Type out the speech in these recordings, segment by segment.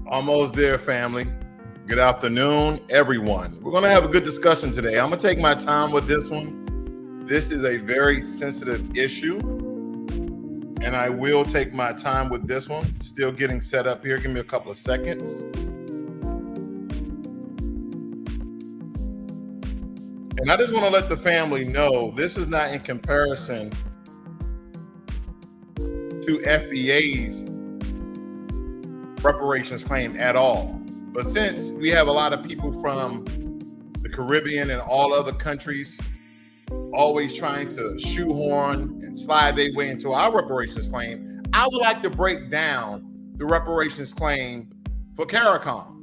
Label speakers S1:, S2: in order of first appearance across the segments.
S1: Almost there, family. Good afternoon, everyone. We're going to have a good discussion today. I'm going to take my time with this one. This is a very sensitive issue, and I will take my time with this one. Still getting set up here. Give me a couple of seconds. And I just want to let the family know this is not in comparison to FBA's reparations claim at all. But since we have a lot of people from the Caribbean and all other countries always trying to shoehorn and slide their way into our reparations claim, I would like to break down the reparations claim for CARICOM.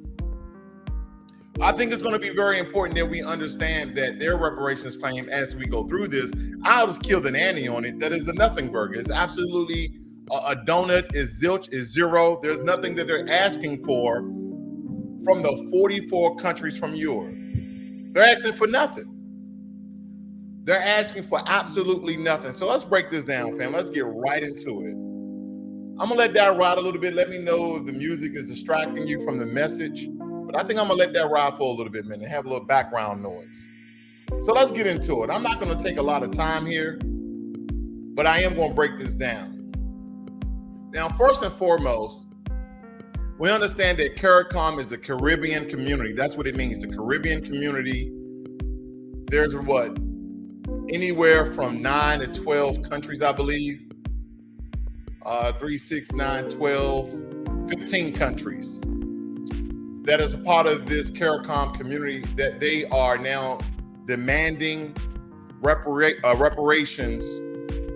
S1: I think it's going to be very important that we understand that their reparations claim as we go through this. I'll just kill the nanny on it. That is a nothing burger. It's absolutely a donut, is zilch, is zero. There's nothing that they're asking for from the 44 countries from Europe. They're asking for nothing. They're asking for absolutely nothing. So let's break this down, fam. Let's get right into it. I'm gonna let that ride a little bit. Let me know if the music is distracting you from the message. But I think I'm gonna let that ride for a little bit, man, and have a little background noise. So let's get into it. I'm not gonna take a lot of time here, but I am gonna break this down. Now, first and foremost, we understand that CARICOM is a Caribbean community. That's what it means, the Caribbean community. There's what? Anywhere from 9 to 12 countries, I believe. 3, 6, 9, 12, 15 countries that is a part of this CARICOM community that they are now demanding reparations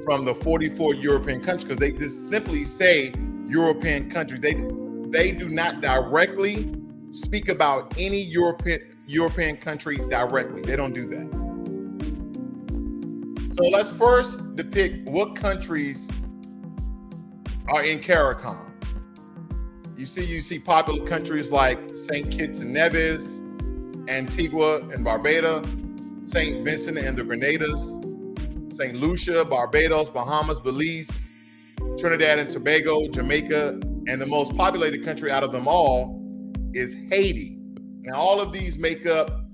S1: from the 44 European countries, because they just simply say European countries. They do not directly speak about any European country directly. They don't do that. So let's first depict what countries are in CARICOM. You see popular countries like St. Kitts and Nevis, Antigua and Barbuda, St. Vincent and the Grenadines, St. Lucia, Barbados, Bahamas, Belize, Trinidad and Tobago, Jamaica, and the most populated country out of them all is Haiti. Now, all of these make up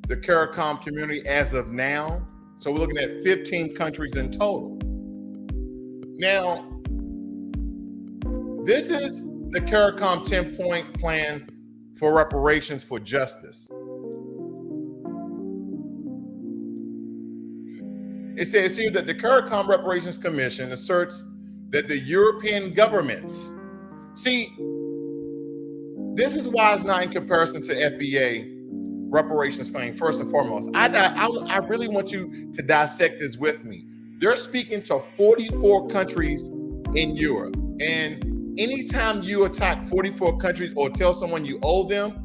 S1: the CARICOM community as of now. So we're looking at 15 countries in total. Now, this is the CARICOM 10-point plan for reparations for justice. It says here that the CARICOM Reparations Commission asserts that the European governments, see, this is why it's not in comparison to FBA reparations claim, first and foremost. I really want you to dissect this with me. They're speaking to 44 countries in Europe. And anytime you attack 44 countries or tell someone you owe them,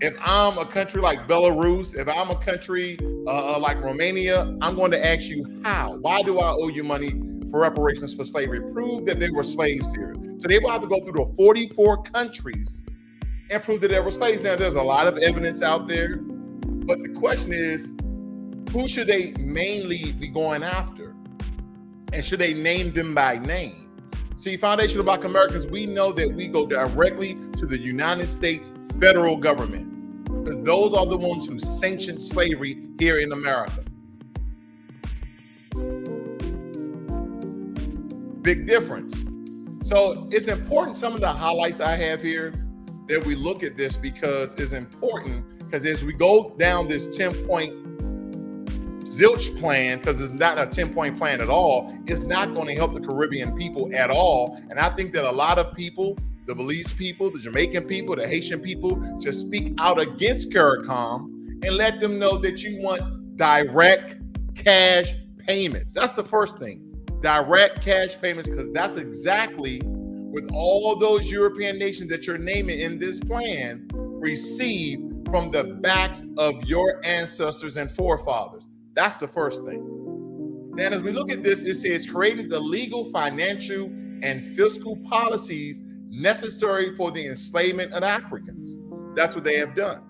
S1: if I'm a country like Belarus, if I'm a country like Romania, I'm going to ask you how. Why do I owe you money for reparations for slavery? Prove that they were slaves here. So they will have to go through the 44 countries and prove that there were slaves. Now, there's a lot of evidence out there, but the question is, who should they mainly be going after? And should they name them by name? See, Foundation of Black Americans, we know that we go directly to the United States federal government, because those are the ones who sanctioned slavery here in America. Big difference. So it's important, some of the highlights I have here, that we look at this, because it's important, because as we go down this 10-point zilch plan, because it's not a 10-point plan at all, it's not going to help the Caribbean people at all. And I think that a lot of people, the Belize people, the Jamaican people, the Haitian people, should speak out against CARICOM and let them know that you want direct cash payments. That's the first thing, direct cash payments, because that's exactly what all those European nations that you're naming in this plan receive from the backs of your ancestors and forefathers. That's the first thing. Then as we look at this, it says created the legal, financial, and fiscal policies necessary for the enslavement of Africans. That's what they have done.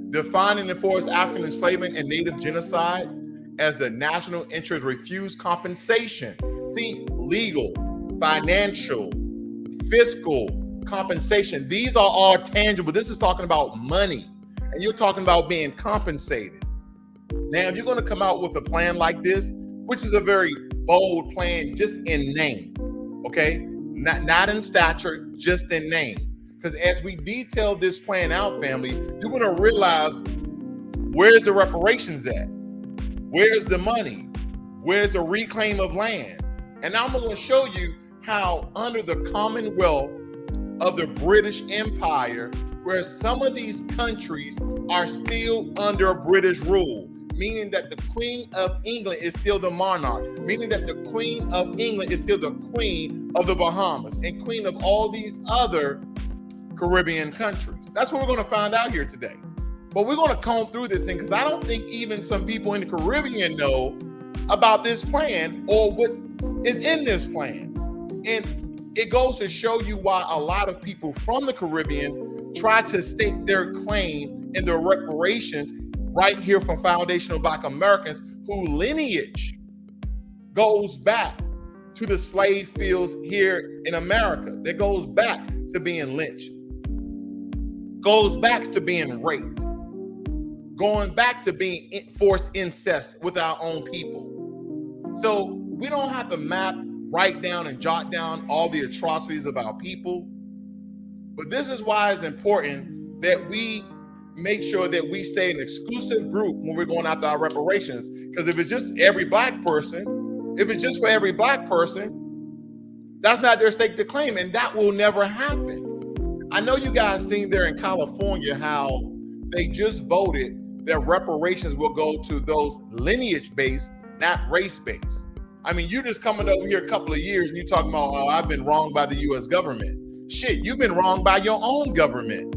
S1: Define and enforce African enslavement and native genocide as the national interest, refuse compensation. See, legal, financial, fiscal compensation. These are all tangible. This is talking about money, and you're talking about being compensated. Now, if you're going to come out with a plan like this, which is a very bold plan just in name, okay? Not in stature, just in name. Because as we detail this plan out, family, you're going to realize, where's the reparations at? Where's the money? Where's the reclaim of land? And now I'm going to show you how under the Commonwealth of the British Empire, where some of these countries are still under British rule, meaning that the Queen of England is still the monarch, meaning that the Queen of England is still the Queen of the Bahamas and Queen of all these other Caribbean countries. That's what we're going to find out here today. But we're going to comb through this thing because I don't think even some people in the Caribbean know about this plan or what is in this plan. And it goes to show you why a lot of people from the Caribbean try to stake their claim in the reparations right here from foundational Black Americans whose lineage goes back to the slave fields here in America. That goes back to being lynched, goes back to being raped, going back to being forced incest with our own people. So we don't have to write down and jot down all the atrocities of our people. But this is why it's important that we make sure that we stay an exclusive group when we're going after our reparations. Because if it's just every Black person, if it's just for every Black person, that's not their stake to claim, and that will never happen. I know you guys seen there in California how they just voted that reparations will go to those lineage-based, not race-based. I mean, you just coming over here a couple of years and you talking about, oh, I've been wronged by the U.S. government. Shit, you've been wronged by your own government.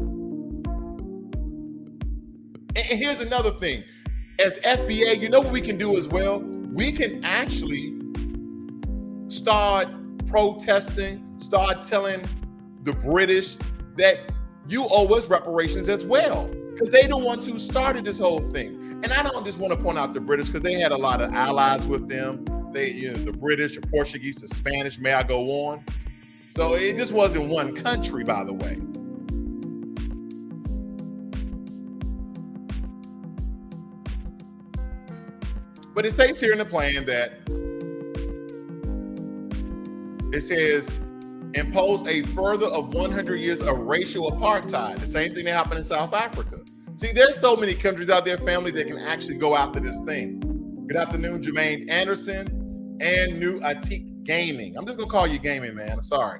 S1: And here's another thing. As FBA, you know what we can do as well? We can actually start protesting, start telling the British that you owe us reparations as well, because they the ones who started this whole thing. And I don't just want to point out the British because they had a lot of allies with them. They, the British, the Portuguese, the Spanish, may I go on? So it just wasn't one country, by the way. But it says here in the plan that it says impose a further of 100 years of racial apartheid. The same thing that happened in South Africa. See, there's so many countries out there, family, that can actually go after this thing. Good afternoon, Jermaine Anderson and New Atik Gaming. I'm just going to call you Gaming, man. I'm sorry.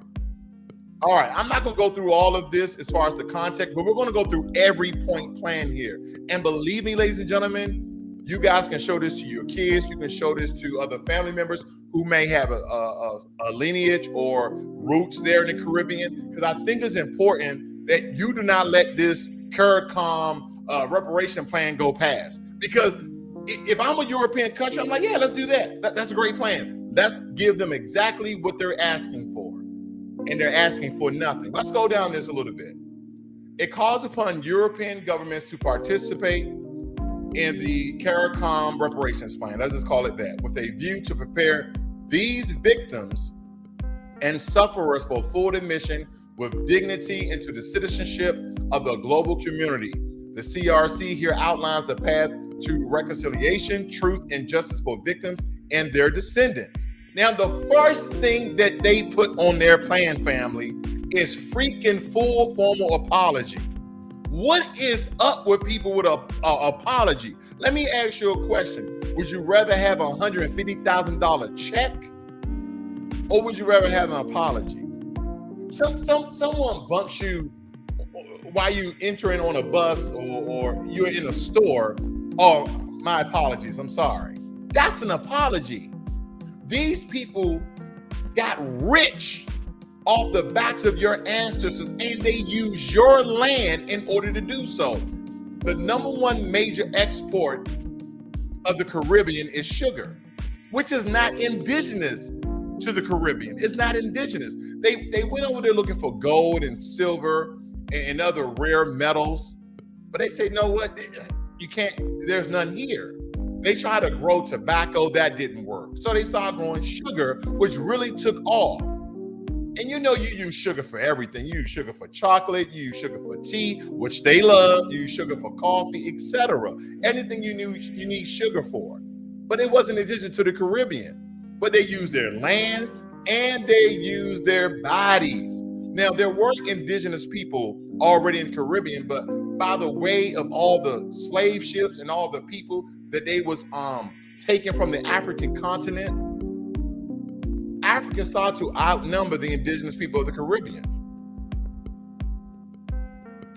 S1: All right, I'm not going to go through all of this as far as the context, but we're going to go through every point plan here. And believe me, ladies and gentlemen, you guys can show this to your kids. You can show this to other family members who may have a lineage or roots there in the Caribbean, because I think it's important that you do not let this CARICOM reparation plan go past. Because if I'm a European country, I'm like, yeah, let's do that. That's a great plan. Let's give them exactly what they're asking for. And they're asking for nothing. Let's go down this a little bit. It calls upon European governments to participate in the CARICOM reparations plan, let's just call it that, with a view to prepare these victims and sufferers for full admission with dignity into the citizenship of the global community. The CRC here outlines the path to reconciliation, truth, and justice for victims and their descendants. Now, the first thing that they put on their plan, family, is freaking full formal apology. What is up with people with an apology? Let me ask you a question. Would you rather have a $150,000 check, or would you rather have an apology? Someone bumps you while you entering on a bus or you're in a store. Oh, my apologies, I'm sorry. That's an apology. These people got rich off the backs of your ancestors, and they use your land in order to do so. The number one major export of the Caribbean is sugar, which is not indigenous to the Caribbean. It's not indigenous. They went over there looking for gold and silver and other rare metals, but they say, no, what? You can't, there's none here. They tried to grow tobacco, that didn't work. So they started growing sugar, which really took off. And you know you use sugar for everything. You use sugar for chocolate, you use sugar for tea, which they love, you use sugar for coffee, etc. Anything you need sugar for. But it wasn't indigenous to the Caribbean. But they used their land and they used their bodies. Now, there were indigenous people already in the Caribbean, but by the way of all the slave ships and all the people that they was taken from the African continent, Africans started to outnumber the indigenous people of the Caribbean.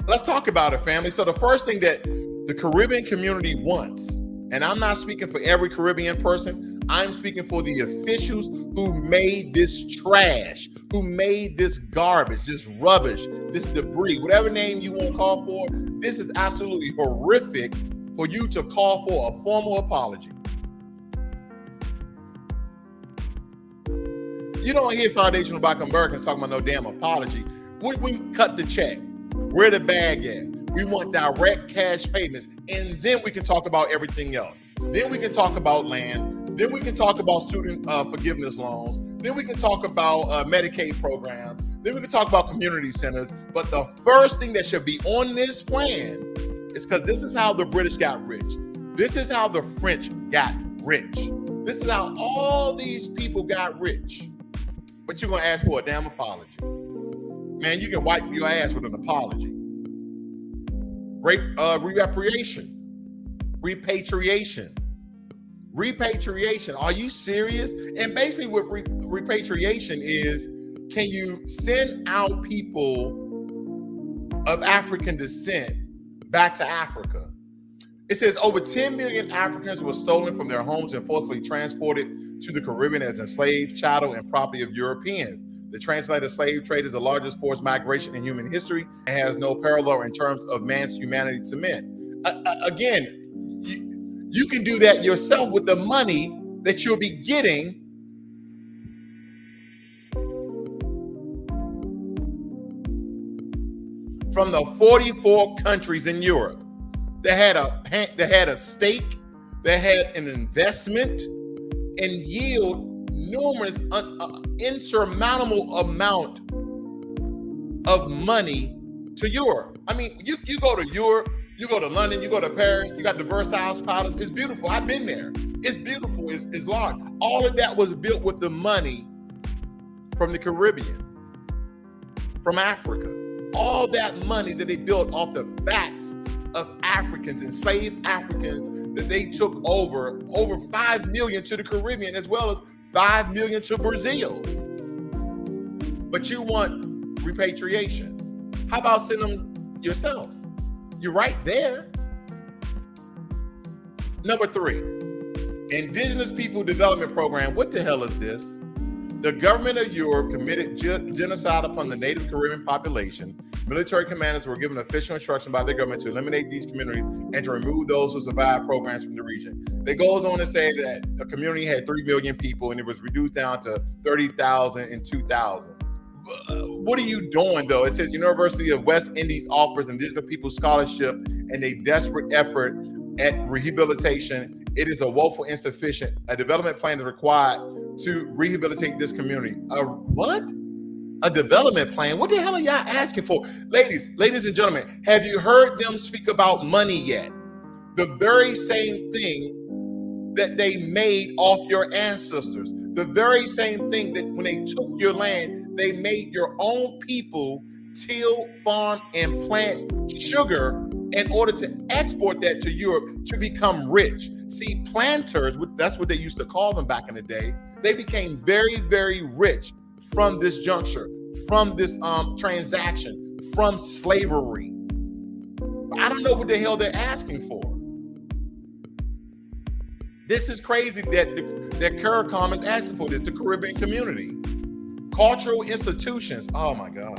S1: Let's talk about it, family. So the first thing that the Caribbean community wants, and I'm not speaking for every Caribbean person, I'm speaking for the officials who made this trash, who made this garbage, this rubbish, this debris, whatever name you want to call for. This is absolutely horrific for you to call for a formal apology. You don't hear foundational Black Americans talking about no damn apology. We cut the check. Where the bag at? We want direct cash payments, and then we can talk about everything else. Then we can talk about land. Then we can talk about student forgiveness loans. Then we can talk about Medicaid programs. Then we can talk about community centers. But the first thing that should be on this plan is, because this is how the British got rich. This is how the French got rich. This is how all these people got rich. But you're going to ask for a damn apology. Man, you can wipe your ass with an apology. Repatriation. Are you serious? And basically what repatriation is, can you send out people of African descent back to Africa? It says over 10 million Africans were stolen from their homes and forcibly transported to the Caribbean as enslaved chattel and property of Europeans. The translated slave trade is the largest forced migration in human history and has no parallel in terms of man's humanity to men. Again, you can do that yourself with the money that you'll be getting from the 44 countries in Europe that had a stake, that had an investment, and yield numerous insurmountable amount of money to Europe. I mean, you go to Europe, you go to London, you go to Paris, you got the Versailles Palace. It's beautiful. I've been there. It's beautiful. It's large. All of that was built with the money from the Caribbean, from Africa. All that money that they built off the backs of Africans, enslaved Africans, that they took over 5 million to the Caribbean, as well as 5 million to Brazil. But you want repatriation. How about send them yourself? You're right there. Number 3, Indigenous People Development Program. What the hell is this? The government of Europe committed genocide upon the native Caribbean population. Military commanders were given official instruction by their government to eliminate these communities and to remove those who survived programs from the region. It goes on to say that a community had 3 million people and it was reduced down to 30,000 in 2000. What are you doing, though? It says University of West Indies offers Indigenous people scholarship and a desperate effort at rehabilitation. It is a woeful insufficient. A development plan is required to rehabilitate this community. What? A development plan? What the hell are y'all asking for? Ladies and gentlemen, have you heard them speak about money yet? The very same thing that they made off your ancestors. The very same thing that when they took your land, they made your own people till, farm, and plant sugar in order to export that to Europe to become rich. See, planters, that's what they used to call them back in the day, they became very, very rich from this juncture, from this transaction, from slavery. I don't know what the hell they're asking for. This is crazy that CARICOM is asking for this, the Caribbean community. Cultural institutions, oh my God.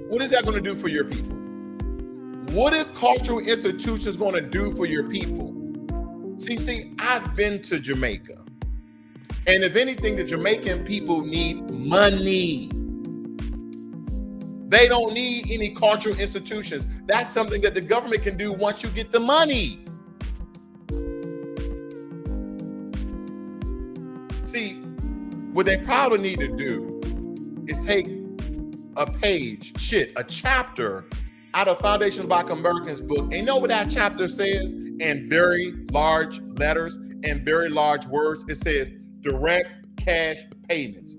S1: What is that going to do for your people? What is cultural institutions going to do for your people? See, I've been to Jamaica. And if anything, the Jamaican people need money. They don't need any cultural institutions. That's something that the government can do once you get the money. See, what they probably need to do is take a chapter out of Foundation of Black Americans book. And you know what that chapter says in very large letters and very large words? It says direct cash payments.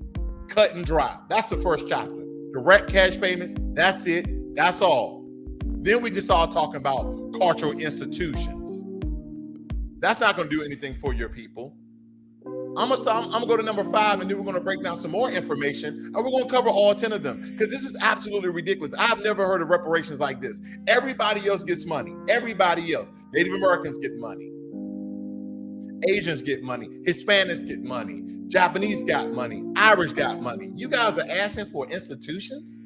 S1: Cut and dry. That's the first chapter. Direct cash payments. That's it. That's all. Then we can start talking about cultural institutions. That's not going to do anything for your people. I'm gonna go to number 5, and then we're gonna break down some more information, and we're gonna cover all 10 of them, because this is absolutely ridiculous. I've never heard of reparations like this. Everybody else gets money. Everybody else. Native Americans get money. Asians get money. Hispanics get money. Japanese got money. Irish got money. You guys are asking for institutions?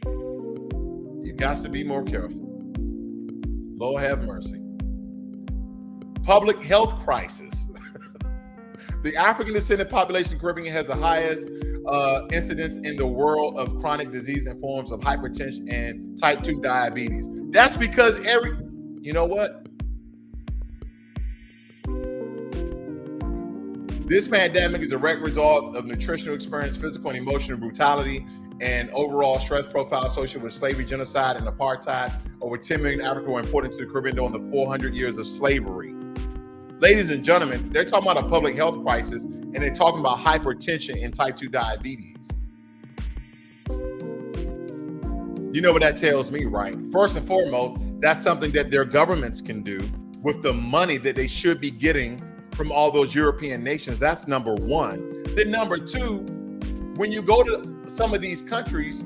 S1: You got to be more careful. Lord have mercy. Public health crisis. The African descendant population in the Caribbean has the highest incidence in the world of chronic disease and forms of hypertension and type 2 diabetes. That's because you know what? This pandemic is a direct result of nutritional experience, physical and emotional brutality, and overall stress profile associated with slavery, genocide, and apartheid. Over 10 million Africans were imported to the Caribbean during the 400 years of slavery. Ladies and gentlemen, they're talking about a public health crisis, and they're talking about hypertension and type 2 diabetes. You know what that tells me, right? First and foremost, that's something that their governments can do with the money that they should be getting from all those European nations. That's number one. Then number two, when you go to some of these countries,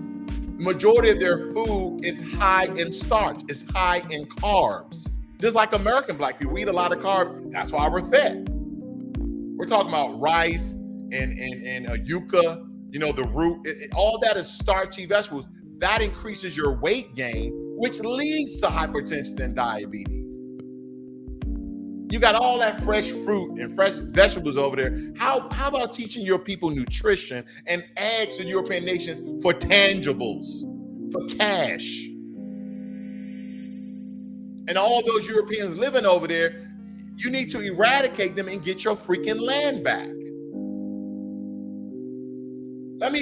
S1: majority of their food is high in starch, it's high in carbs. Just like American Black people, we eat a lot of carbs. That's why we're fat. We're talking about rice and yuca, the root. All that is starchy vegetables. That increases your weight gain, which leads to hypertension and diabetes. You got all that fresh fruit and fresh vegetables over there. How about teaching your people nutrition and eggs to European nations for tangibles, for cash? And all those Europeans living over there, you need to eradicate them and get your freaking land back. I'm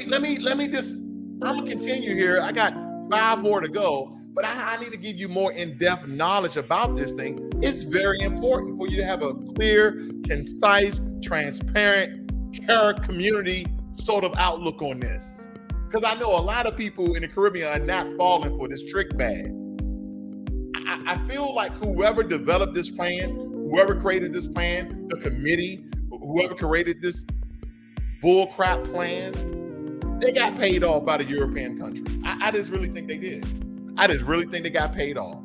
S1: gonna continue here. I got 5 more to go, but I need to give you more in-depth knowledge about this thing. It's very important for you to have a clear, concise, transparent, care community sort of outlook on this. Because I know a lot of people in the Caribbean are not falling for this trick bag. I feel like whoever developed this plan, whoever created this plan, the committee, whoever created this bullcrap plan, they got paid off by the European countries. I just really think they did. I just really think they got paid off.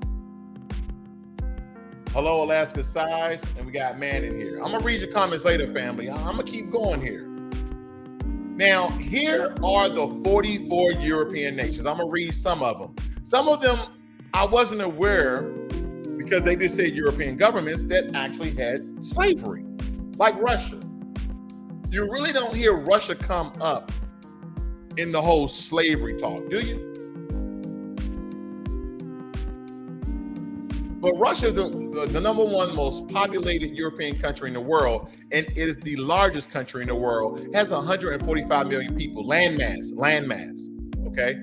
S1: Hello, Alaska Size, and we got Man in here. I'm going to read your comments later, family. I'm going to keep going here. Now, here are the 44 European nations. I'm going to read some of them. Some of them I wasn't aware, because they just said European governments that actually had slavery, like Russia. You really don't hear Russia come up in the whole slavery talk, do you? But Russia is the number 1 most populated European country in the world, and it is the largest country in the world. It has 145 million people, land mass, okay?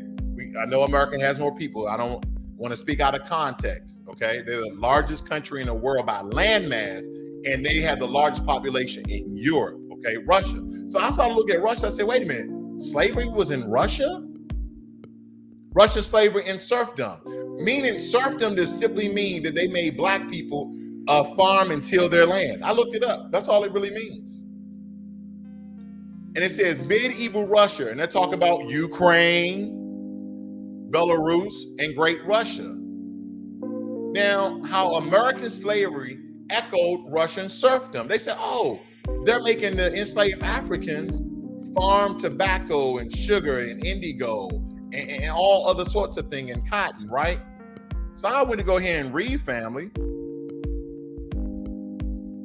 S1: I know America has more people. I don't want to speak out of context, okay? They're the largest country in the world by land mass, and they have the largest population in Europe, okay? Russia. So I started looking at Russia. I said, wait a minute, slavery was in Russia? Russian slavery and serfdom. Meaning serfdom just simply mean that they made Black people farm and till their land. I looked it up. That's all it really means. And it says medieval Russia, and they're talking about Ukraine, Belarus, and Great Russia. Now, how American slavery echoed Russian serfdom. They said, oh, they're making the enslaved Africans farm tobacco and sugar and indigo and all other sorts of things, and cotton, right? So I went to go ahead and read, family.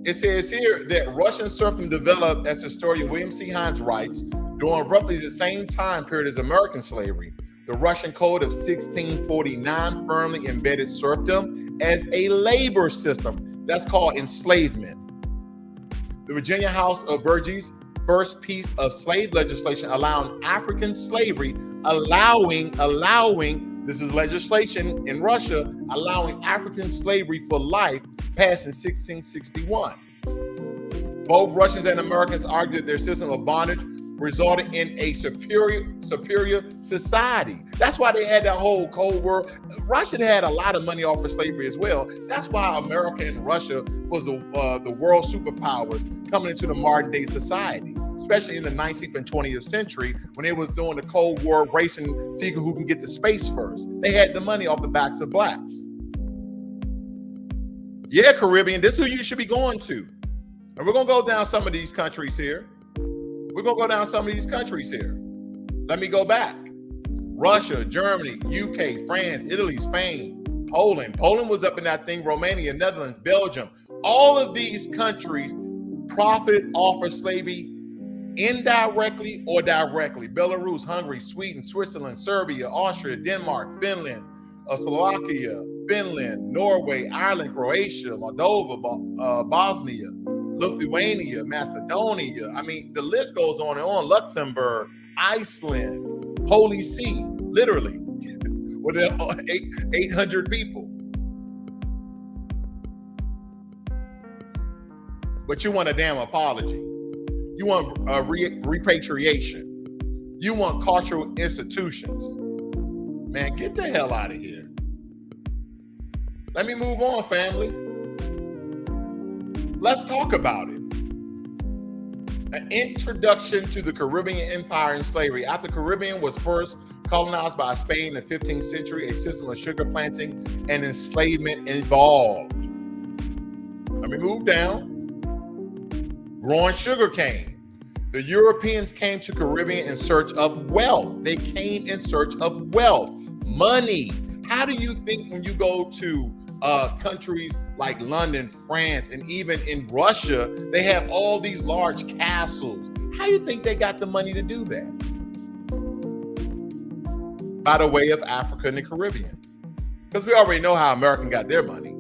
S1: It says here that Russian serfdom developed, as historian William C. Hines writes, during roughly the same time period as American slavery. The Russian Code of 1649 firmly embedded serfdom as a labor system. That's called enslavement. The Virginia House of Burgesses first piece of slave legislation allowing African slavery, allowing this is legislation in Russia, allowing African slavery for life, passed in 1661. Both Russians and Americans argued that their system of bondage resulted in a superior society. That's why they had that whole Cold War. Russia had a lot of money off of slavery as well. That's why America and Russia was the world superpowers coming into the modern day society, especially in the 19th and 20th century when they was doing the Cold War, racing, seeing who can get to space first. They had the money off the backs of blacks. Yeah, Caribbean, this is who you should be going to. And we're going to go down some of these countries here. Let me go back. Russia, Germany, UK, France, Italy, Spain, Poland. Poland was up in that thing, Romania, Netherlands, Belgium. All of these countries profit off of slavery indirectly or directly. Belarus, Hungary, Sweden, Switzerland, Serbia, Austria, Denmark, Finland, Slovakia, Finland, Norway, Ireland, Croatia, Moldova, Bosnia, Lithuania, Macedonia. I mean, the list goes on and on. Luxembourg, Iceland, Holy See, literally, with 800 people. But you want a damn apology. You want a repatriation. You want cultural institutions. Man, get the hell out of here. Let me move on, family. Let's talk about it. An introduction to the Caribbean Empire and slavery. After the Caribbean was first colonized by Spain in the 15th century, a system of sugar planting and enslavement evolved. Let me move down. Growing sugar cane. The Europeans came to Caribbean in search of wealth. They came in search of wealth, money. How do you think when you go to countries like London, France, and even in Russia, they have all these large castles? How do you think they got the money to do that? By the way of Africa and the Caribbean. Because we already know how American got their money.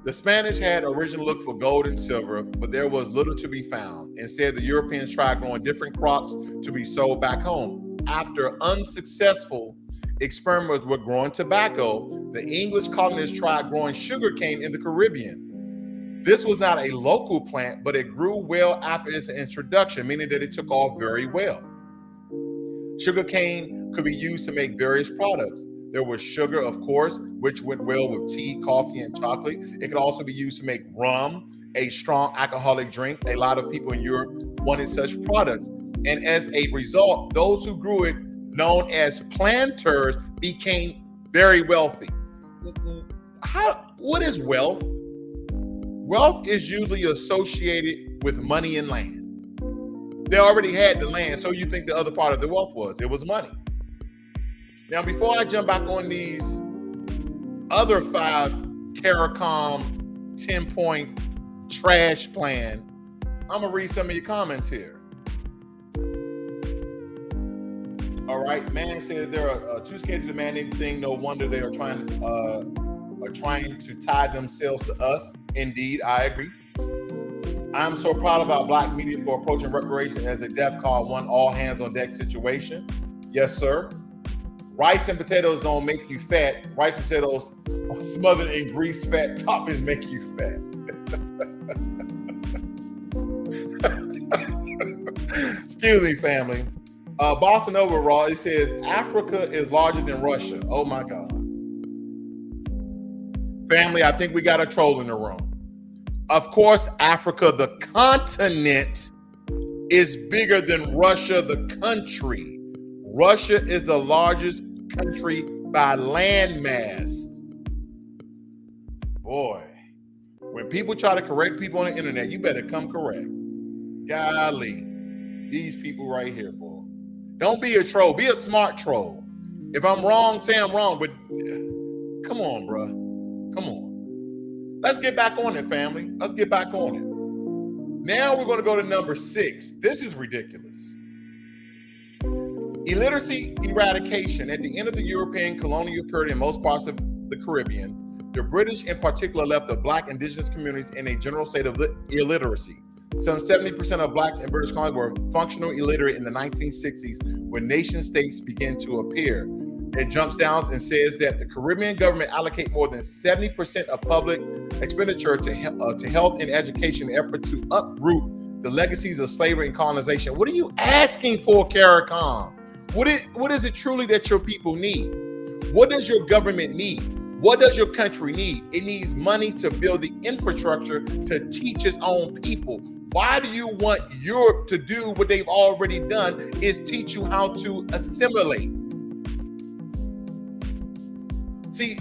S1: The Spanish had originally looked for gold and silver, but there was little to be found. Instead, the Europeans tried growing different crops to be sold back home. After unsuccessful experiments with growing tobacco, the English colonists tried growing sugarcane in the Caribbean. This was not a local plant, but it grew well after its introduction, meaning that it took off very well. Sugarcane could be used to make various products. There was sugar, of course, which went well with tea, coffee, and chocolate. It could also be used to make rum, a strong alcoholic drink. A lot of people in Europe wanted such products. And as a result, those who grew it, known as planters, became very wealthy. What is wealth? Wealth is usually associated with money and land. They already had the land, so you think the other part of the wealth was? It was money. Now, before I jump back on these other 5 CARICOM 10 point trash plan, I'm going to read some of your comments here. All right. Man says there are too scared to demand anything. No wonder they are trying to tie themselves to us. Indeed, I agree. I'm so proud of our Black media for approaching reparations as a DEFCON 1 all hands on deck situation. Yes, sir. Rice and potatoes don't make you fat. Rice and potatoes smothered in grease fat toppings make you fat. Excuse me, family. Boston Overall, it says Africa is larger than Russia. Oh my God. Family, I think we got a troll in the room. Of course, Africa, the continent, is bigger than Russia, the country. Russia is the largest country by landmass. Boy, when people try to correct people on the internet, you better come correct. Golly, these people right here, boy. Don't be a troll. Be a smart troll. If I'm wrong, say I'm wrong. But come on, bro. Come on. Let's get back on it, family. Let's get back on it. Now we're going to go to number 6. This is ridiculous. Illiteracy eradication. At the end of the European colonial period in most parts of the Caribbean, the British in particular left the Black indigenous communities in a general state of illiteracy. Some 70% of Blacks in British Columbia were functional illiterate in the 1960s when nation states began to appear. It jumps down and says that the Caribbean government allocate more than 70% of public expenditure to health and education in an effort to uproot the legacies of slavery and colonization. What are you asking for, CARICOM? What is it truly that your people need? What does your government need? What does your country need? It needs money to build the infrastructure to teach its own people. Why do you want Europe to do what they've already done, is teach you how to assimilate? See,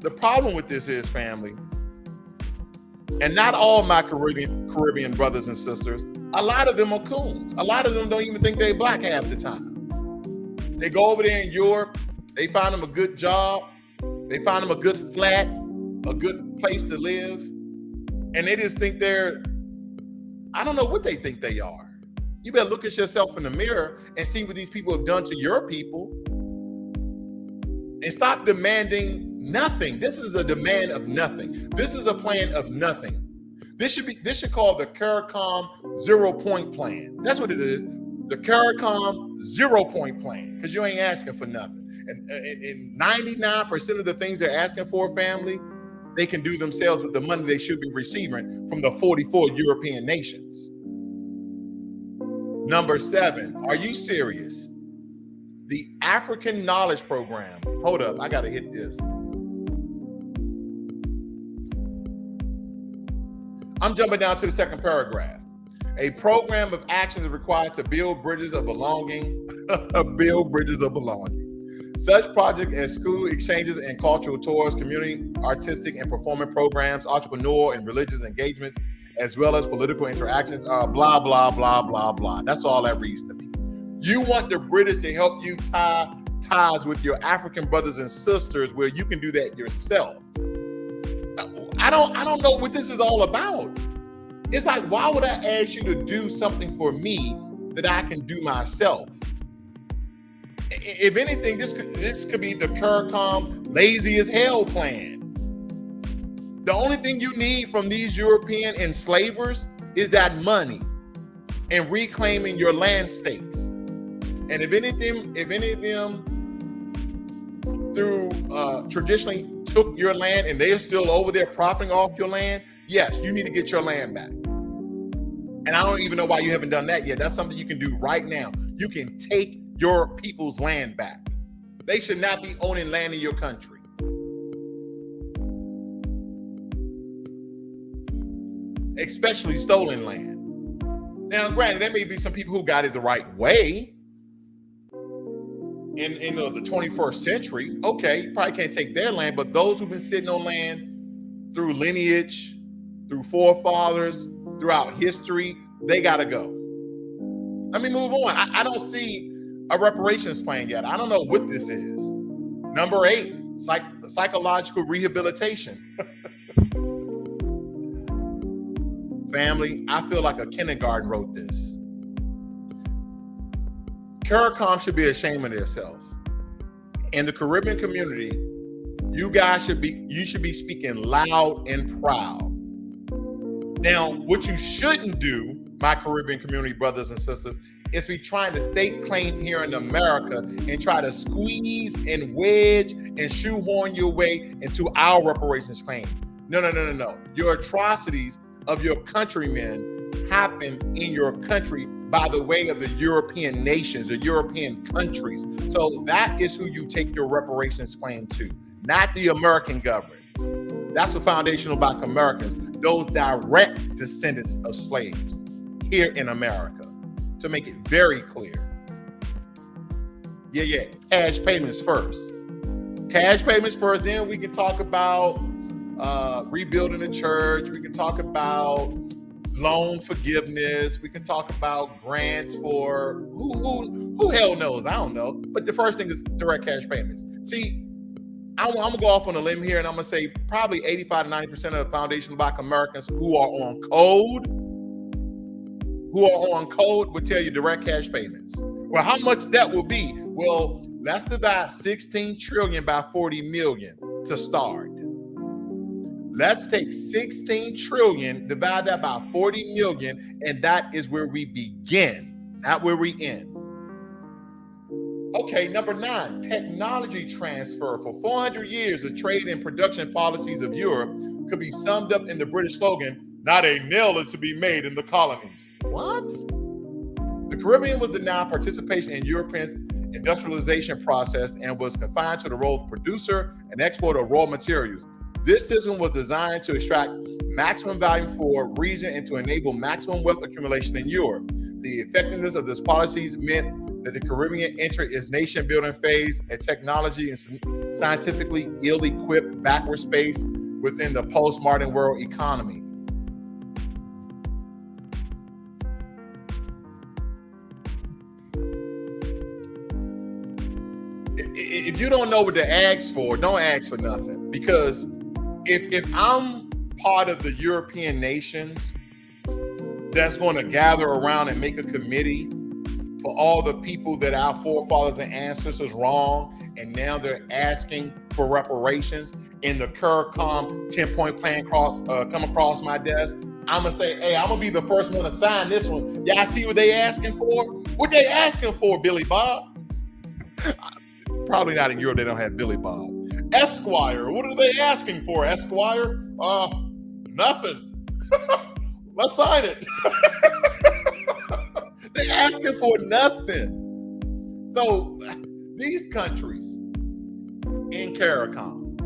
S1: the problem with this is, family, and not all my Caribbean brothers and sisters, a lot of them are coons. A lot of them don't even think they're Black half the time. They go over there in Europe, they find them a good job, they find them a good flat, a good place to live, and they just think I don't know what they think they are. You better look at yourself in the mirror and see what these people have done to your people, and stop demanding nothing. This is the demand of nothing. This is a plan of nothing. This should call the CARICOM 0 Point Plan. That's what it is. The CARICOM 0 Point Plan, because you ain't asking for nothing. And 99% of the things they're asking for, family, they can do themselves with the money they should be receiving from the 44 European nations. Number 7, are you serious? The African Knowledge Program. Hold up, I gotta hit this. I'm jumping down to the second paragraph. A program of actions is required to build bridges of belonging. Build bridges of belonging. Such projects as school exchanges and cultural tours, community, artistic and performing programs, entrepreneurial and religious engagements, as well as political interactions are blah, blah, blah, blah, blah. That's all that reads to me. You want the British to help you tie ties with your African brothers and sisters where you can do that yourself. I don't know what this is all about. It's like, why would I ask you to do something for me that I can do myself? If anything, this could be the CARICOM lazy as hell plan. The only thing you need from these European enslavers is that money and reclaiming your land stakes. And if any of them through traditionally took your land and they are still over there profiting off your land, yes, you need to get your land back. And I don't even know why you haven't done that yet. That's something you can do right now. You can take your people's land back. They should not be owning land in your country. Especially stolen land. Now, granted, there may be some people who got it the right way in the 21st century. Okay, you probably can't take their land, but those who've been sitting on land through lineage, through forefathers, throughout history, they gotta go. Let me move on. I don't see a reparations plan yet. I don't know what this is. Number 8, psychological rehabilitation. Family, I feel like a kindergarten wrote this. CARICOM should be ashamed of themselves. In the Caribbean community, you should be speaking loud and proud. Now, what you shouldn't do, my Caribbean community brothers and sisters, is be trying to stake claim here in America and try to squeeze and wedge and shoehorn your way into our reparations claim. No. Your atrocities of your countrymen happen in your country by the way of the European nations, the European countries. So that is who you take your reparations claim to, not the American government. That's what foundational Black Americans, those direct descendants of slaves here in America, to make it very clear. Yeah, cash payments first. Cash payments first, then we can talk about rebuilding the church. We can talk about loan forgiveness. We can talk about grants for who hell knows? I don't know. But the first thing is direct cash payments. See, I'm gonna go off on a limb here, and I'm gonna say probably 85 to 90% of the foundational Black Americans who are on code would tell you direct cash payments. Well, how much that will be? Well, let's divide 16 trillion by 40 million to start. Let's take 16 trillion, divide that by 40 million, and that is where we begin, not where we end. Okay, number 9, technology transfer. For 400 years, the trade and production policies of Europe could be summed up in the British slogan, "Not a nail is to be made in the colonies." What? The Caribbean was denied participation in European industrialization process and was confined to the role of producer and exporter of raw materials. This system was designed to extract maximum value for a region and to enable maximum wealth accumulation in Europe. The effectiveness of these policies meant that the Caribbean entered its nation-building phase, a technology and scientifically ill-equipped backward space within the postmodern world economy. If you don't know what to ask for, don't ask for nothing. Because if I'm part of the European nations that's going to gather around and make a committee for all the people that our forefathers and ancestors wronged, and now they're asking for reparations, and the CARICOM 10 Point Plan come across my desk, I'm gonna say, hey, I'm gonna be the first one to sign this one. Y'all see what they asking for? What they asking for, Billy Bob? Probably not in Europe, they don't have Billy Bob. Esquire, what are they asking for, Esquire? Nothing. Let's sign it. They're asking for nothing. So these countries in CARICOM,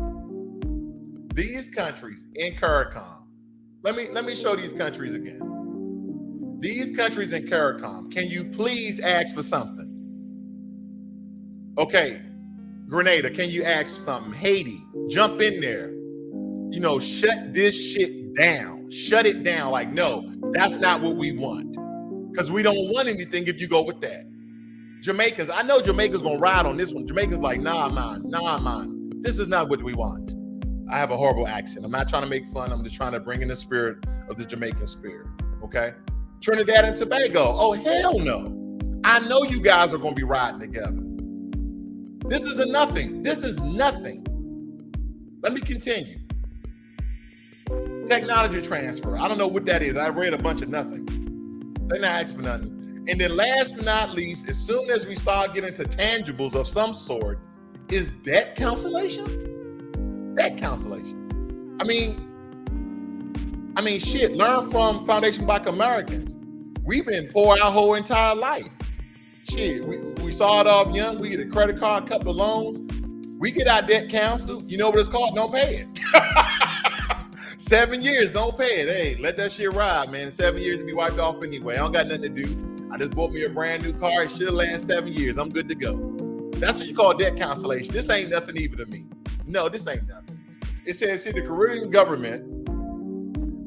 S1: let me show these countries again. These countries in CARICOM, can you please ask for something? Okay, Grenada, can you ask for something? Haiti, jump in there. You know, shut this shit down. Shut it down. Like, no, that's not what we want. Because we don't want anything if you go with that. Jamaicans, I know Jamaica's gonna ride on this one. Jamaica's like, nah, man. This is not what we want. I have a horrible accent. I'm not trying to make fun. I'm just trying to bring in the spirit of the Jamaican spirit, okay? Trinidad and Tobago, oh, hell no. I know you guys are gonna be riding together. This is a nothing. This is nothing. Let me continue. Technology transfer. I don't know what that is. I read a bunch of nothing. They're not asking for nothing. And then last but not least, as soon as we start getting to tangibles of some sort, is debt cancellation? Debt cancellation. I mean, shit, learn from Foundation Black Americans. We've been poor our whole entire life. Shit, we started off young. We get a credit card, a couple of loans. We get our debt canceled. You know what it's called? Don't pay it. 7 years, don't pay it. Hey, let that shit ride, man. 7 years to be wiped off anyway. I don't got nothing to do. I just bought me a brand new car. It should have lasted 7 years. I'm good to go. That's what you call debt cancellation. This ain't nothing even to me. No, this ain't nothing. It says here the Caribbean government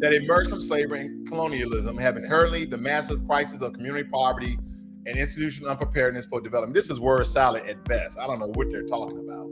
S1: that emerged from slavery and colonialism have inherited the massive crisis of community poverty and institutional unpreparedness for development. This is word salad at best. I don't know what they're talking about.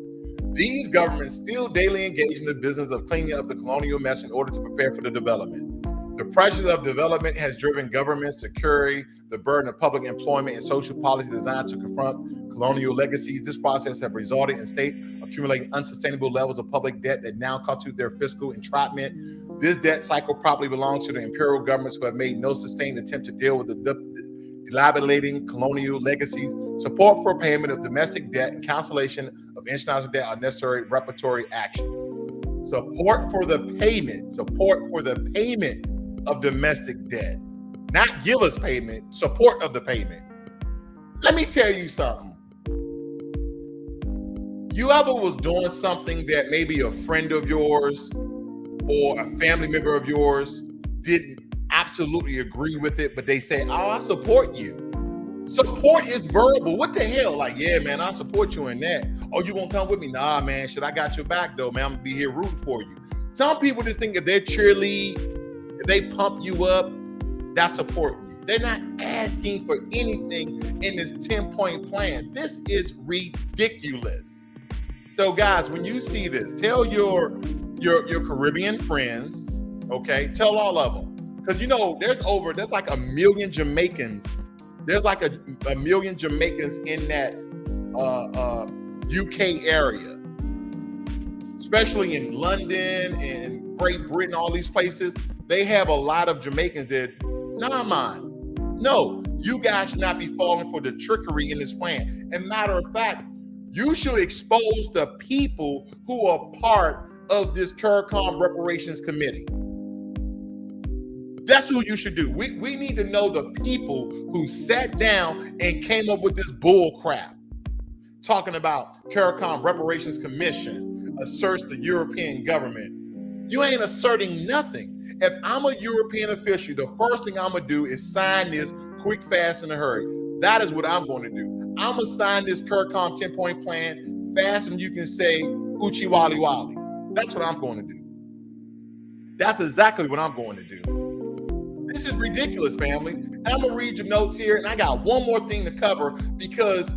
S1: These governments still daily engage in the business of cleaning up the colonial mess in order to prepare for the development. The pressures of development has driven governments to carry the burden of public employment and social policy designed to confront colonial legacies. This process has resulted in states accumulating unsustainable levels of public debt that now constitute their fiscal entrapment. This debt cycle probably belongs to the imperial governments who have made no sustained attempt to deal with the dilapidating colonial legacies. Support for payment of domestic debt and cancellation of international debt are necessary reparatory actions. Support for the payment of domestic debt. Not give us payment, support of the payment. Let me tell you something. You ever was doing something that maybe a friend of yours or a family member of yours didn't absolutely agree with it, but they say, oh, I support you. Support is verbal. What the hell? Like, yeah, man, I support you in that. Oh, you gonna come with me? Nah, man, shit, I got your back though, man. I'm gonna be here rooting for you. Some people just think if they're cheerlead, if they pump you up, that's supporting you. They're not asking for anything in this 10-point plan. This is ridiculous. So guys, when you see this, tell your Caribbean friends, okay? Tell all of them. Because you know, there's like 1 million Jamaicans There's like a million Jamaicans in that UK area, especially in London and Great Britain, all these places. They have a lot of Jamaicans that, nah, man, no, you guys should not be falling for the trickery in this plan. And matter of fact, you should expose the people who are part of this CARICOM Reparations Committee. That's who you should do. We need to know the people who sat down and came up with this bull crap, talking about CARICOM Reparations Commission asserts the European government. You ain't asserting nothing. If I'm a European official, the first thing I'm gonna do is sign this quick, fast, in a hurry. That is what I'm going to do. I'm gonna sign this CARICOM 10-point plan fast, and you can say Uchi Wali Wali. That's what I'm going to do. That's exactly what I'm going to do. This is ridiculous, family. And I'm gonna read your notes here, and I got one more thing to cover, because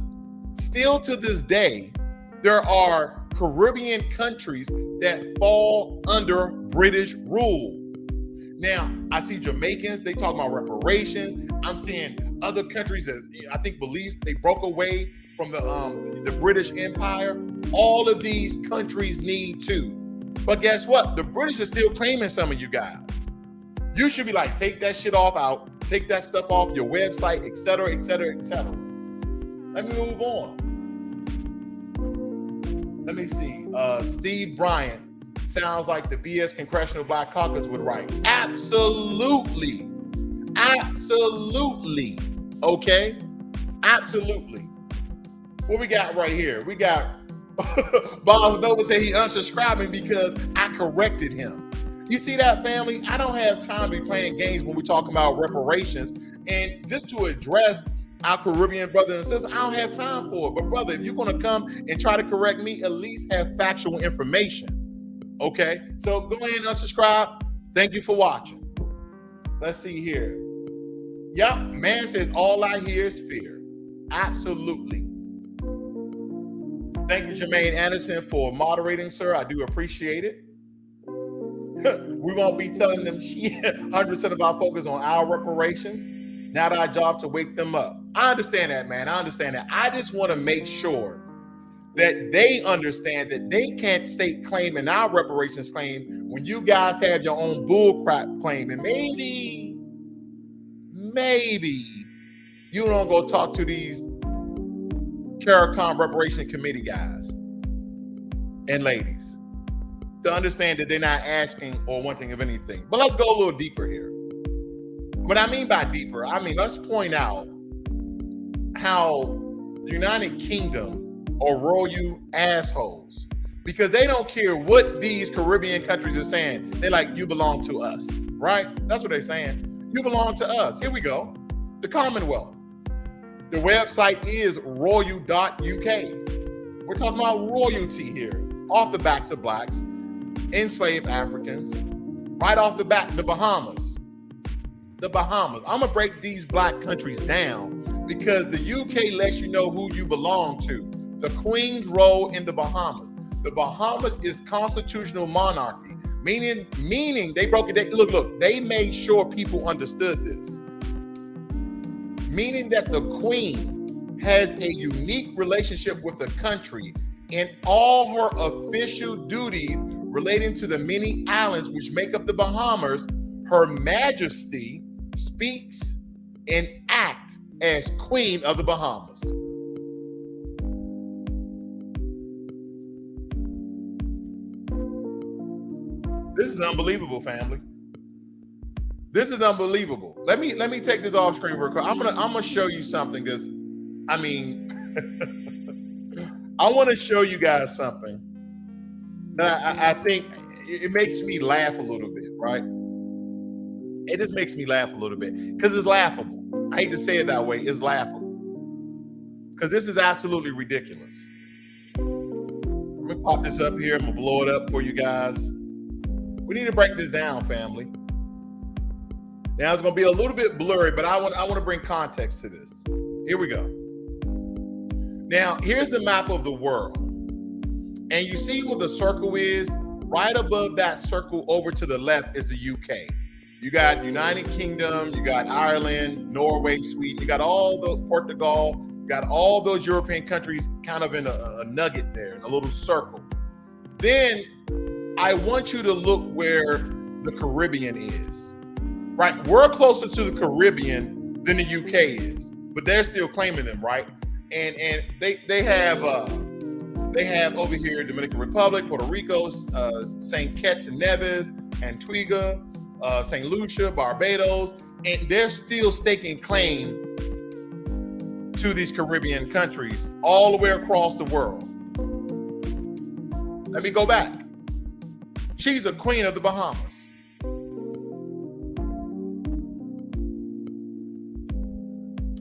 S1: still to this day, there are Caribbean countries that fall under British rule. Now, I see Jamaicans, they talk about reparations. I'm seeing other countries that I think believe they broke away from the British Empire. All of these countries need to. But guess what? The British are still claiming some of you guys. You should be like, take that shit out, take that stuff off your website, et cetera, et cetera, et cetera. Let me move on. Let me see. Steve Bryant, sounds like the BS Congressional Black Caucus would write. Absolutely. Absolutely. Okay? Absolutely. What we got right here? We got Bob Nova said he unsubscribing because I corrected him. You see that, family? I don't have time to be playing games when we're talking about reparations. And just to address our Caribbean brothers and sisters, I don't have time for it. But brother, if you're going to come and try to correct me, at least have factual information. Okay? So go ahead and unsubscribe. Thank you for watching. Let's see here. Yep, man says all I hear is fear. Absolutely. Thank you, Jermaine Anderson, for moderating, sir. I do appreciate it. We won't be telling them shit. 100% of our focus on our reparations. Not our job to wake them up. I understand that, man. I understand that. I just want to make sure that they understand that they can't stake claim in our reparations claim when you guys have your own bullcrap claim. And maybe you don't go talk to these CARICOM Reparation Committee guys and ladies to understand that they're not asking or wanting of anything. But let's go a little deeper here. What I mean by deeper, I mean, let's point out how the United Kingdom are royal assholes, because they don't care what these Caribbean countries are saying. They're like, you belong to us, right? That's what they're saying. You belong to us. Here we go. The Commonwealth. The website is royal.uk. We're talking about royalty here. Off the backs of blacks, enslaved Africans. Right off the bat, the Bahamas. The Bahamas. I'm gonna break these black countries down because the UK lets you know who you belong to. The Queen's role in the Bahamas. The Bahamas is constitutional monarchy, meaning they broke it. Look, they made sure people understood this. Meaning that the Queen has a unique relationship with the country in all her official duties relating to the many islands which make up the Bahamas. Her Majesty speaks and acts as Queen of the Bahamas. This is unbelievable, family. This is unbelievable. Let me take this off screen real quick. I'm gonna show you something, because I mean I want to show you guys something that I think it makes me laugh a little bit, right? It just makes me laugh a little bit because it's laughable. I hate to say it that way. It's laughable because this is absolutely ridiculous. Let me pop this up here. I'm gonna blow it up for you guys. We need to break this down, family. Now it's gonna be a little bit blurry, but I want to bring context to this. Here we go. Now here's the map of the world, and you see what the circle is. Right above that circle, over to the left, is the UK. You got United Kingdom, you got Ireland, Norway, Sweden, you got all the Portugal, you got all those European countries kind of in a nugget there, in a little circle. Then I want you to look where the Caribbean is, right? We're closer to the Caribbean than the UK is, but they're still claiming them, right? And they have over here Dominican Republic, Puerto Rico, St. Kitts and Nevis, Antigua, St. Lucia, Barbados, and they're still staking claim to these Caribbean countries all the way across the world. Let me go back. She's a queen of the Bahamas.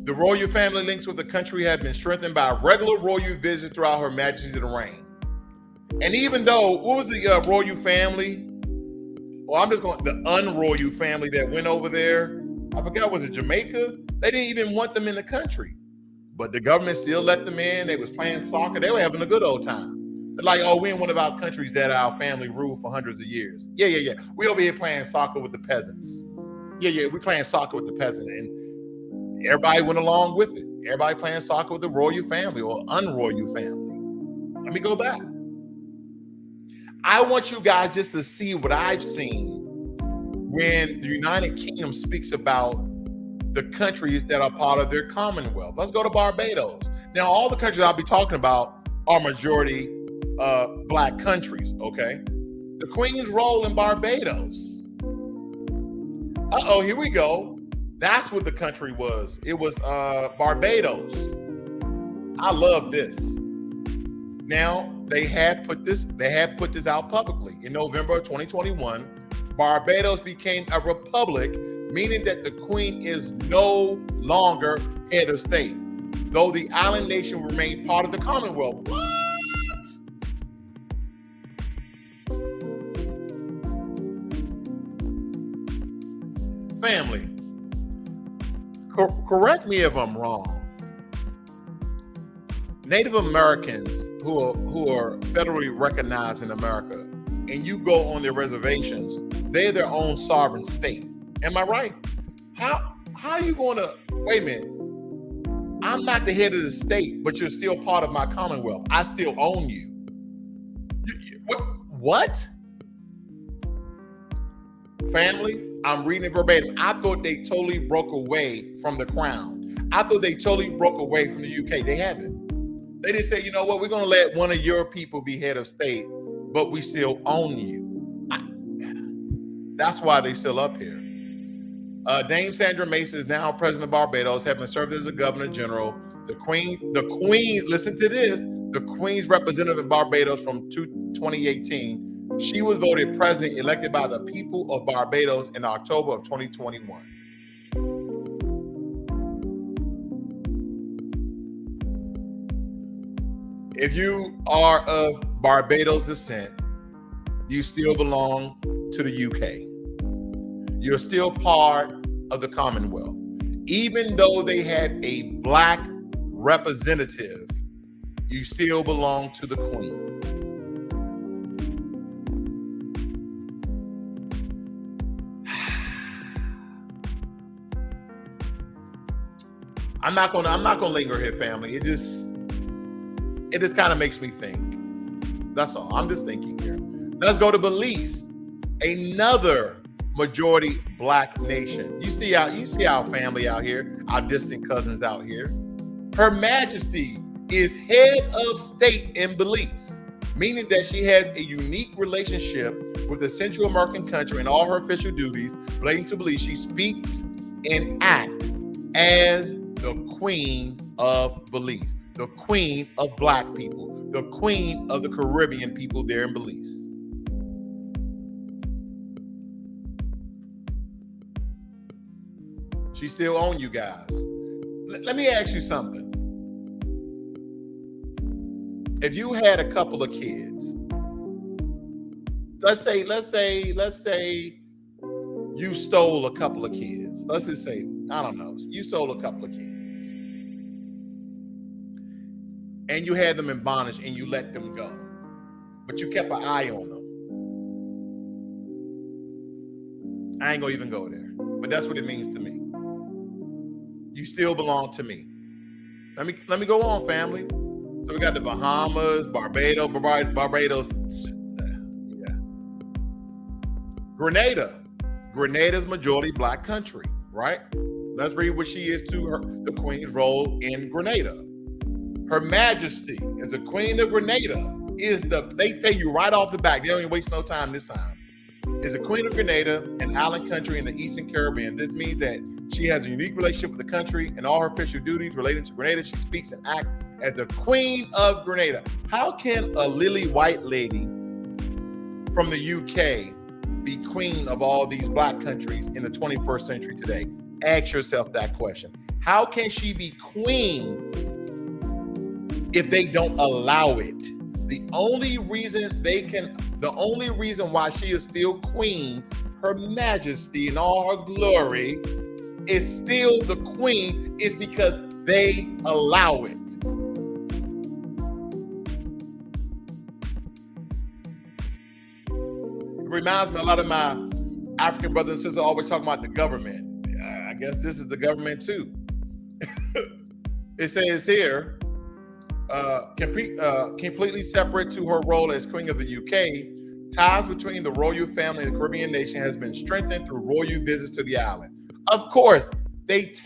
S1: The royal family links with the country have been strengthened by regular royal visits throughout Her Majesty's reign. And even though, what was the royal family? Well, I'm just going, the unroyal family that went over there, I forgot, was it Jamaica? They didn't even want them in the country. But the government still let them in. They was playing soccer. They were having a good old time. They're like, oh, we're in one of our countries that our family ruled for hundreds of years. Yeah. We over here playing soccer with the peasants. Yeah, we're playing soccer with the peasants. And everybody went along with it. Everybody playing soccer with the royal family or unroyal family. Let me go back. I want you guys just to see what I've seen when the United Kingdom speaks about the countries that are part of their Commonwealth. Let's go to Barbados. Now, all the countries I'll be talking about are majority Black countries, okay? The Queen's role in Barbados. Uh-oh, here we go. That's what the country was. It was Barbados. I love this. Now, they have put this out publicly. In November of 2021, Barbados became a republic, meaning that the Queen is no longer head of state, though the island nation remained part of the Commonwealth. What? Family, correct me if I'm wrong. Native Americans who are federally recognized in America, and you go on their reservations, they're their own sovereign state. Am I right? How are you going to, wait a minute, I'm not the head of the state, but you're still part of my Commonwealth. I still own you. What? Family, I'm reading it verbatim. I thought they totally broke away from the crown. I thought they totally broke away from the UK. They haven't. They didn't say, you know what, we're going to let one of your people be head of state, but we still own you. That's why they're still up here. Dame Sandra Mason is now president of Barbados, having served as a governor general. The Queen, listen to this, the Queen's representative in Barbados from 2018. She was voted president elected by the people of Barbados in October of 2021. If you are of Barbados descent, you still belong to the UK. You're still part of the Commonwealth. Even though they had a Black representative, you still belong to the Queen. I'm not gonna linger here, family. It just kind of makes me think. That's all. I'm just thinking here. Let's go to Belize, another majority Black nation. You see our family out here, our distant cousins out here. Her Majesty is head of state in Belize, meaning that she has a unique relationship with the Central American country and all her official duties relating to Belize. She speaks and acts as the Queen of Belize, the Queen of Black people, the Queen of the Caribbean people there in Belize. She still owns you guys. Let me ask you something. If you had a couple of kids, let's say you stole a couple of kids. Let's just say, I don't know, you stole a couple of kids and you had them in bondage and you let them go, but you kept an eye on them. I ain't gonna even go there, but that's what it means to me. You still belong to me. Let me go on, family. So we got the Bahamas, Barbados, yeah. Grenada's majority black country, right? Let's read what she is to her, the Queen's role in Grenada. Her Majesty is the Queen of Grenada. They tell you right off the back, they don't even waste no time this time. Is the Queen of Grenada, an island country in the Eastern Caribbean. This means that she has a unique relationship with the country and all her official duties relating to Grenada. She speaks and acts as the Queen of Grenada. How can a lily white lady from the UK be queen of all these black countries in the 21st century today? Ask yourself that question. How can she be queen if they don't allow it? The only reason why she is still queen, Her Majesty in all her glory, is still the queen, is because they allow it. It reminds me, a lot of my African brothers and sisters always talk about the government. I guess this is the government too. It says here, completely separate to her role as Queen of the UK, ties between the royal family and the Caribbean nation has been strengthened through royal visits to the island. Of course, this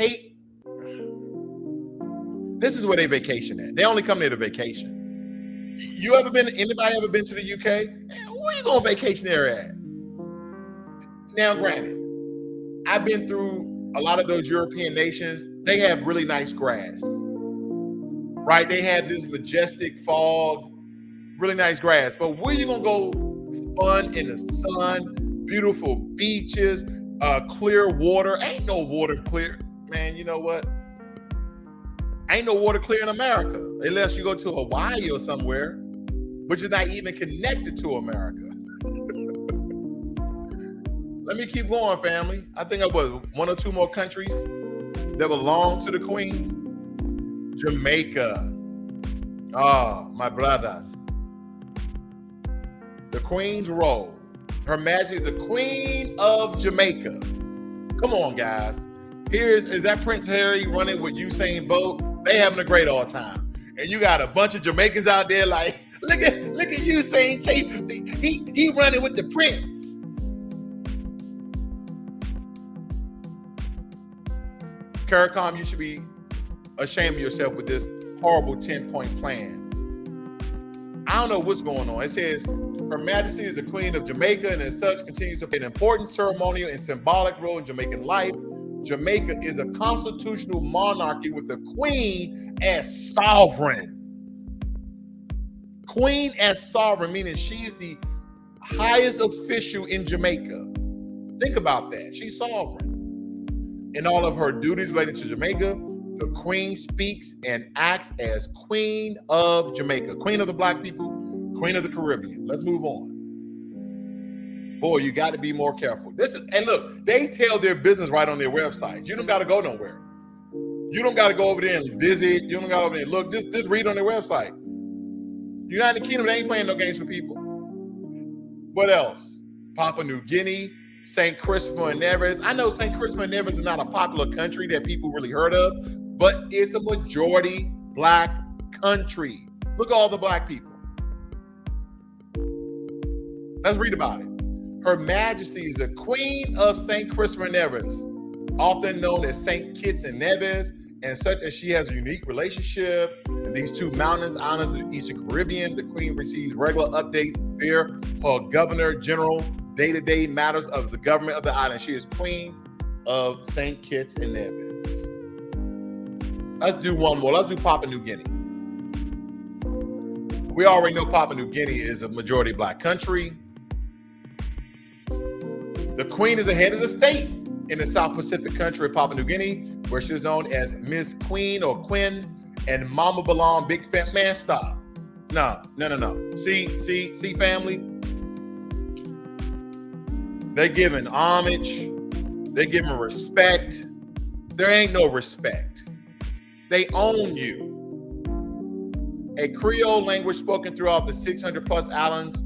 S1: is where they vacation at. They only come there to vacation. Anybody ever been to the UK? Where you going vacation there at? Now, granted, I've been through a lot of those European nations. They have really nice grass, right? They have this majestic fog, really nice grass. But where you gonna go fun in the sun, beautiful beaches, clear water? Ain't no water clear. Man, you know what? Ain't no water clear in America, unless you go to Hawaii or somewhere, which is not even connected to America. Let me keep going, family. I think I was one or two more countries that belong to the Queen. Jamaica. Oh, my brothers. The Queen's role. Her Majesty is the Queen of Jamaica. Come on, guys. Is that Prince Harry running with Usain Bolt? They having a great all time. And you got a bunch of Jamaicans out there like, look at Usain Chase. He running with the Prince. CARICOM, you should be ashamed of yourself with this horrible 10-point plan. I don't know what's going on. It says, Her Majesty is the Queen of Jamaica and as such continues to play an important ceremonial and symbolic role in Jamaican life. Jamaica is a constitutional monarchy with the Queen as sovereign. Queen as sovereign, meaning she is the highest official in Jamaica. Think about that. She's sovereign. In all of her duties related to Jamaica, the Queen speaks and acts as Queen of Jamaica. Queen of the black people, Queen of the Caribbean. Let's move on. Boy, you got to be more careful. And look, they tell their business right on their website. You don't got to go nowhere. You don't got to go over there and visit. You don't got to go over there and look. Just read on their website. United Kingdom, they ain't playing no games with people. What else? Papua New Guinea, St. Christopher and Nevis. I know St. Christopher and Nevis is not a popular country that people really heard of, but it's a majority black country. Look at all the black people. Let's read about it. Her Majesty is the Queen of St. Christopher and Nevis, often known as St. Kitts and Nevis, and such as she has a unique relationship in these two mountainous islands of the Eastern Caribbean. The Queen receives regular updates via her Governor General, day-to-day matters of the government of the island. She is Queen of St. Kitts and Nevis. Let's do one more. Let's do Papua New Guinea. We already know Papua New Guinea is a majority black country. The Queen is the head of the state in the South Pacific country of Papua New Guinea, where she's known as Miss Queen or Quinn, and Mama belong big fat man. Stop. No. See, family. They're giving homage. They're giving respect. There ain't no respect. They own you. A Creole language spoken throughout the 600 plus islands.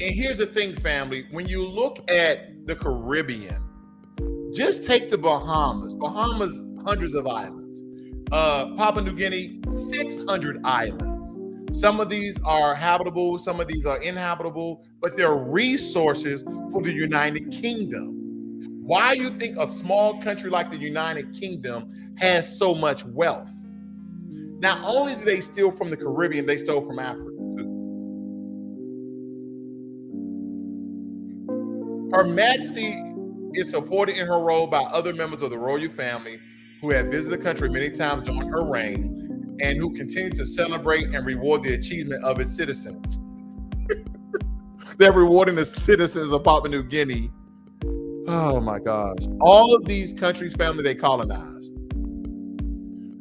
S1: And here's the thing, family. When you look at the Caribbean. Just take the Bahamas. Bahamas, hundreds of islands. Papua New Guinea, 600 islands. Some of these are habitable, some of these are inhabitable, but they're resources for the United Kingdom. Why do you think a small country like the United Kingdom has so much wealth? Not only do they steal from the Caribbean, they stole from Africa too. Her Majesty is supported in her role by other members of the royal family who have visited the country many times during her reign and who continue to celebrate and reward the achievement of its citizens. They're rewarding the citizens of Papua New Guinea. Oh my gosh. All of these countries, family, they colonized.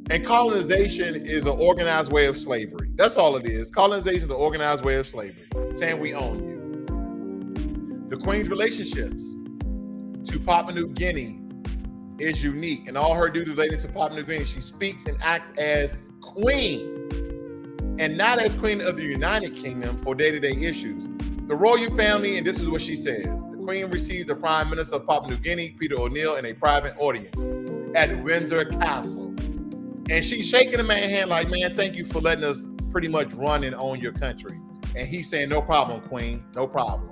S1: And colonization is an organized way of slavery. That's all it is. Colonization is an organized way of slavery, saying we own you. The Queen's relationships to Papua New Guinea is unique, and all her duties related to Papua New Guinea, she speaks and acts as queen, and not as queen of the United Kingdom for day-to-day issues. The royal family, and this is what she says, the Queen receives the Prime Minister of Papua New Guinea, Peter O'Neill, in a private audience at Windsor Castle. And she's shaking the man's hand like, man, thank you for letting us pretty much run and own your country. And he's saying, no problem, Queen, no problem.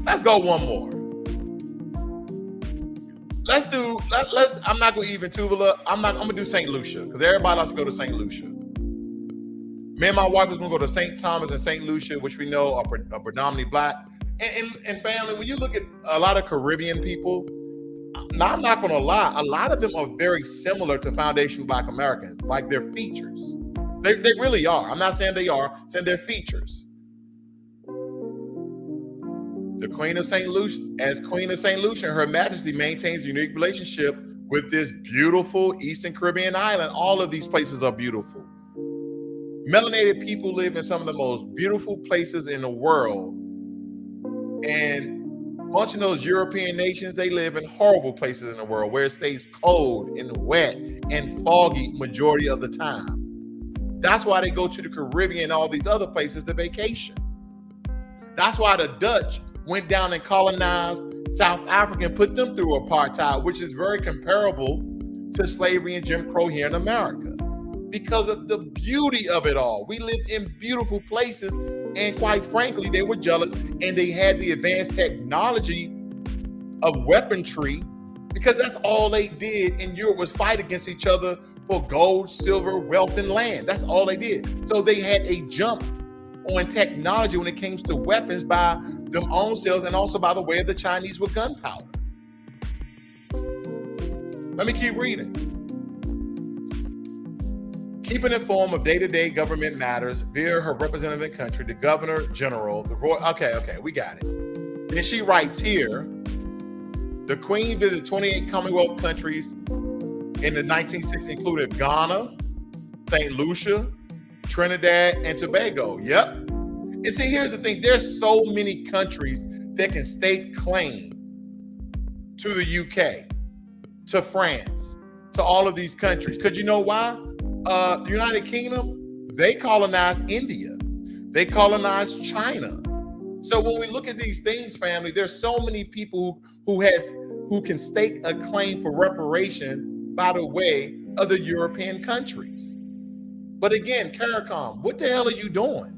S1: Let's go one more. I'm not going to even Tuvalu. I'm going to do St. Lucia because everybody likes to go to St. Lucia. Me and my wife was going to go to St. Thomas and St. Lucia, which we know are predominantly Black. And family, when you look at a lot of Caribbean people, now I'm not going to lie, a lot of them are very similar to foundation Black Americans, like their features. They really are. I'm not saying they are, I'm saying their features. The Queen of St. Lucia, as Queen of St. Lucia, Her Majesty maintains a unique relationship with this beautiful Eastern Caribbean island. All of these places are beautiful. Melanated people live in some of the most beautiful places in the world. And a bunch of those European nations, they live in horrible places in the world where it stays cold and wet and foggy majority of the time. That's why they go to the Caribbean and all these other places to vacation. That's why the Dutch went down and colonized South Africa and put them through apartheid, which is very comparable to slavery and Jim Crow here in America, because of the beauty of it all. We live in beautiful places, and quite frankly, they were jealous, and they had the advanced technology of weaponry, because that's all they did in Europe was fight against each other for gold, silver, wealth, and land. That's all they did. So they had a jump on technology when it came to weapons by them own selves, and also by the way of the Chinese with gunpowder. Let me keep reading. Keeping informed of day-to-day government matters via her representative in country, the Governor General, the Royal. Okay, we got it. Then she writes here, the Queen visited 28 Commonwealth countries in the 1960s, included Ghana, St. Lucia, Trinidad, and Tobago. Yep. And see, here's the thing. There's so many countries that can stake claim to the UK, to France, to all of these countries. Because you know why? The United Kingdom, they colonized India. They colonized China. So when we look at these things, family, there's so many people who can stake a claim for reparation by the way of the European countries. But again, CARICOM, what the hell are you doing?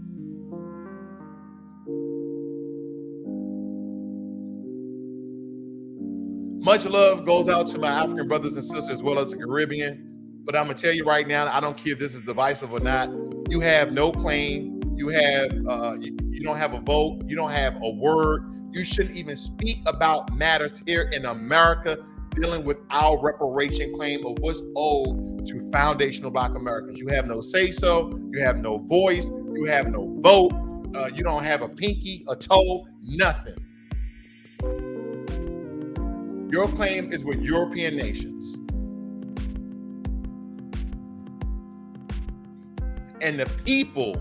S1: Much love goes out to my African brothers and sisters as well as the Caribbean. But I'm gonna tell you right now, I don't care if this is divisive or not. You have no claim. You have you don't have a vote. You don't have a word. You shouldn't even speak about matters here in America dealing with our reparation claim of what's owed to foundational Black Americans. You have no say-so. You have no voice. You have no vote. You don't have a pinky, a toe, nothing. Your claim is with European nations. And the people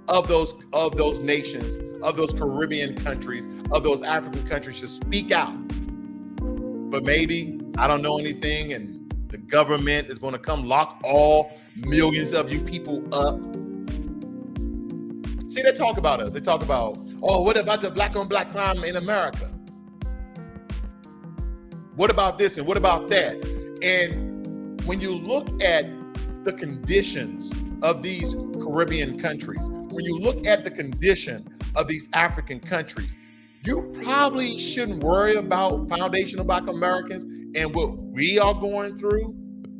S1: of those nations, of those Caribbean countries, of those African countries should speak out. But maybe I don't know anything, and the government is going to come lock all millions of you people up. See, they talk about us. They talk about, oh, what about the black on black crime in America? What about this and what about that? And when you look at the conditions of these Caribbean countries, when you look at the condition of these African countries, you probably shouldn't worry about foundational Black Americans and what we are going through,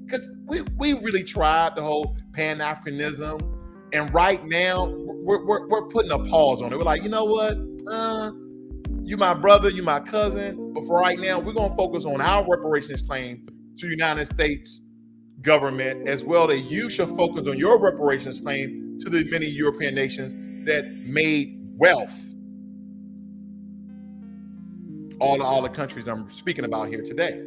S1: because we really tried the whole Pan-Africanism, and right now we're putting a pause on it. We're like, you know what? You my brother, you my cousin, but for right now, we're gonna focus on our reparations claim to the United States government, as well as you should focus on your reparations claim to the many European nations that made wealth. All the countries I'm speaking about here today.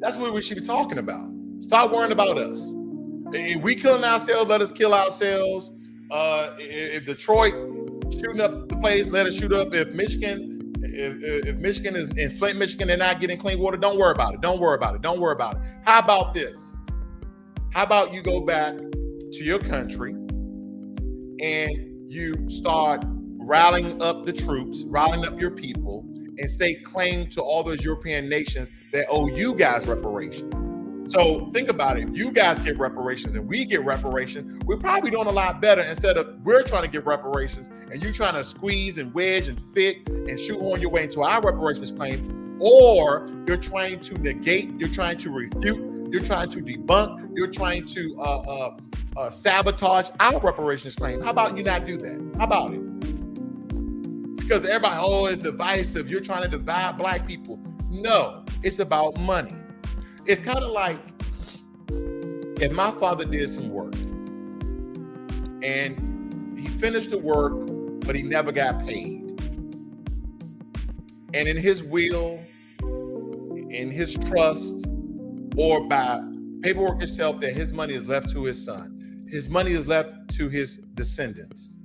S1: That's what we should be talking about. Stop worrying about us. If we killing ourselves, let us kill ourselves. If Detroit shooting up the place, let us shoot up. If Michigan is in Flint, Michigan, they're not getting clean water, don't worry about it. Don't worry about it. Don't worry about it. How about this? How about you go back to your country and you start rallying up the troops, rallying up your people, and stake claim to all those European nations that owe you guys reparations. So think about it. If you guys get reparations and we get reparations, we're probably doing a lot better, instead of we're trying to get reparations and you trying to squeeze and wedge and fit and shoehorn your way into our reparations claim, or you're trying to negate, you're trying to refute, you're trying to debunk, you're trying to sabotage our reparations claim. How about you not do that? How about it? Because everybody, oh, it's divisive. You're trying to divide Black people. No, it's about money. It's kind of like if my father did some work and he finished the work, but he never got paid. And in his will, in his trust, or by paperwork itself, that his money is left to his son. His money is left to his descendants.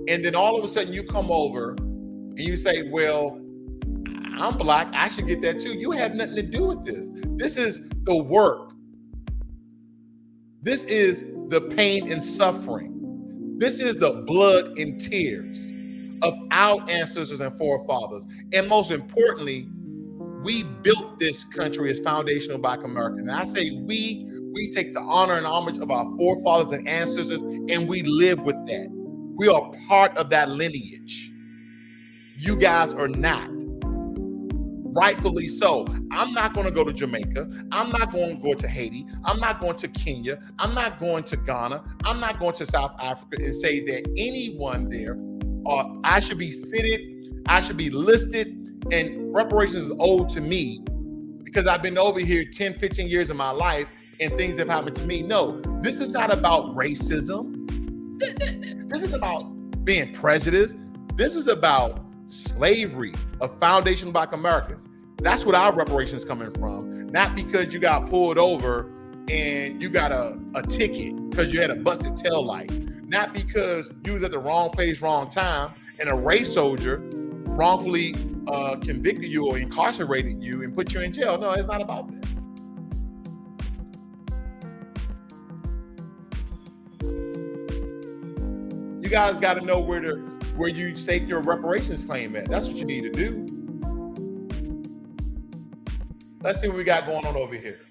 S1: And then all of a sudden you come over and you say, well, I'm Black, I should get that too. You have nothing to do with this. This is the work. This is the pain and suffering. This is the blood and tears of our ancestors and forefathers. And most importantly, we built this country as foundational Black Americans. And I say we take the honor and homage of our forefathers and ancestors, and we live with that. We are part of that lineage. You guys are not. Rightfully so. I'm not going to go to Jamaica. I'm not going to go to Haiti. I'm not going to Kenya. I'm not going to Ghana. I'm not going to South Africa and say that anyone there, I should be fitted, I should be listed, and reparations is owed to me because I've been over here 10, 15 years of my life and things have happened to me. No, this is not about racism. This is about being prejudiced. This is about slavery of foundational Black Americans. That's what our reparations coming from. Not because you got pulled over and you got a ticket because you had a busted tail light. Not because you was at the wrong place, wrong time, and a race soldier wrongfully convicted you or incarcerated you and put you in jail. No, it's not about that. You guys got to know where you stake your reparations claim at. That's what you need to do. Let's see what we got going on over here.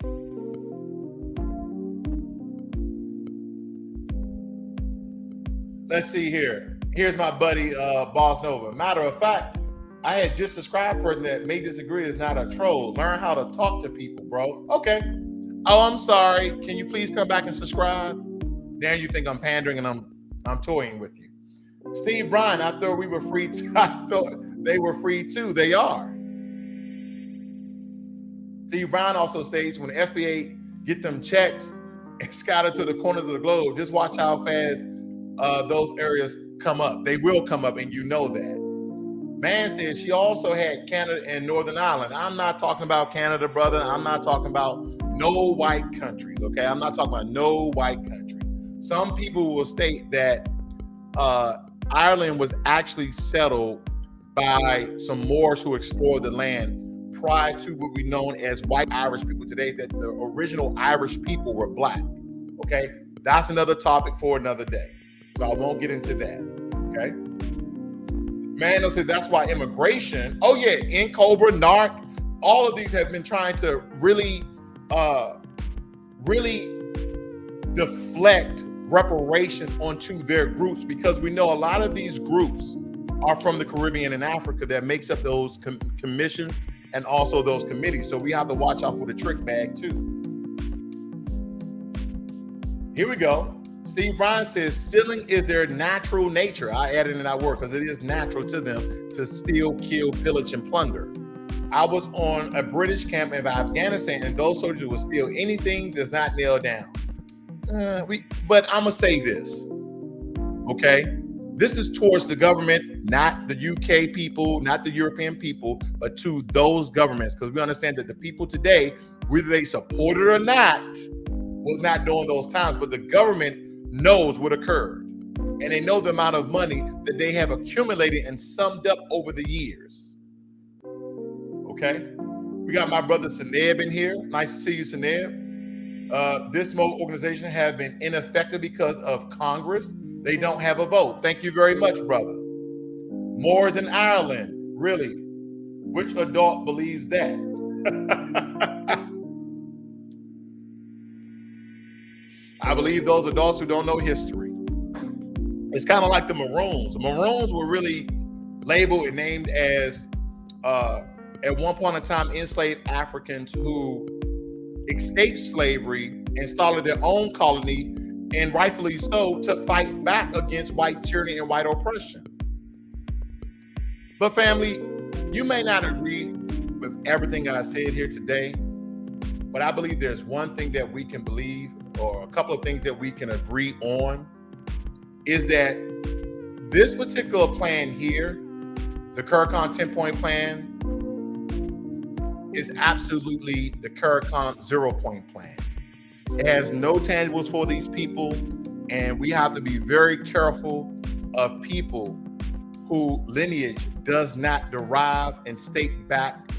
S1: Let's see here. Here's my buddy, Boss Nova. Matter of fact, I had just subscribed a person that may disagree is not a troll. Learn how to talk to people, bro. Okay. Oh, I'm sorry. Can you please come back and subscribe? Now you think I'm pandering and I'm toying with you. Steve Bryan, I thought we were free too. I thought they were free too. They are. Steve Bryan also states when the FBA get them checks and scatter to the corners of the globe, just watch how fast those areas come up. They will come up, and you know that. Man says she also had Canada and Northern Ireland. I'm not talking about Canada, brother. I'm not talking about no white countries, okay? I'm not talking about no white country. Some people will state that Ireland was actually settled by some Moors who explored the land prior to what we know as white Irish people today, that the original Irish people were Black, okay? That's another topic for another day. So I won't get into that. Okay. Mano said that's why immigration, oh yeah, in Cobra, NARC, all of these have been trying to really deflect reparations onto their groups, because we know a lot of these groups are from the Caribbean and Africa that makes up those commissions and also those committees. So we have to watch out for the trick bag too. Here we go. Steve Bryan says stealing is their natural nature. I added in that word because it is natural to them to steal, kill, pillage, and plunder. I was on a British camp in Afghanistan, and those soldiers would steal anything that's not nailed down. But I'm gonna say this, okay? This is towards the government, not the UK people, not the European people, but to those governments, because we understand that the people today, whether they support it or not, was not during those times, but the government knows what occurred, and they know the amount of money that they have accumulated and summed up over the years. Okay, we got my brother Seneb in here. Nice to see you, Seneb. This organization have been ineffective because of Congress. They don't have a vote. Thank you very much, brother. Moors in Ireland, really? Which adult believes that? I believe those adults who don't know history. It's kind of like the Maroons. The Maroons were really labeled and named as, at one point in time, enslaved Africans who escaped slavery and started their own colony, and rightfully so, to fight back against white tyranny and white oppression. But family, you may not agree with everything I said here today, but I believe there's one thing that we can believe, or a couple of things that we can agree on, is that this particular plan here, the CARICOM 10-point plan, is absolutely the CARICOM 0-point plan. It has no tangibles for these people, and we have to be very careful of people whose lineage does not derive and state back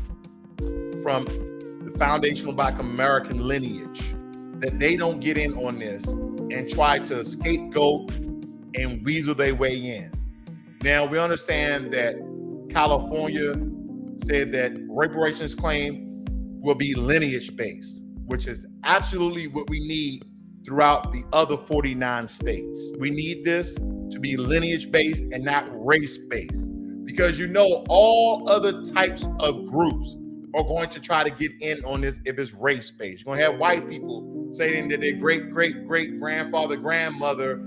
S1: from the foundational Black American lineage, that they don't get in on this and try to scapegoat and weasel their way in. Now, we understand that California said that reparations claim will be lineage-based, which is absolutely what we need throughout the other 49 states. We need this to be lineage-based and not race-based, because you know all other types of groups are going to try to get in on this if it's race-based. You're going to have white people saying that their great-great-great-grandfather, grandmother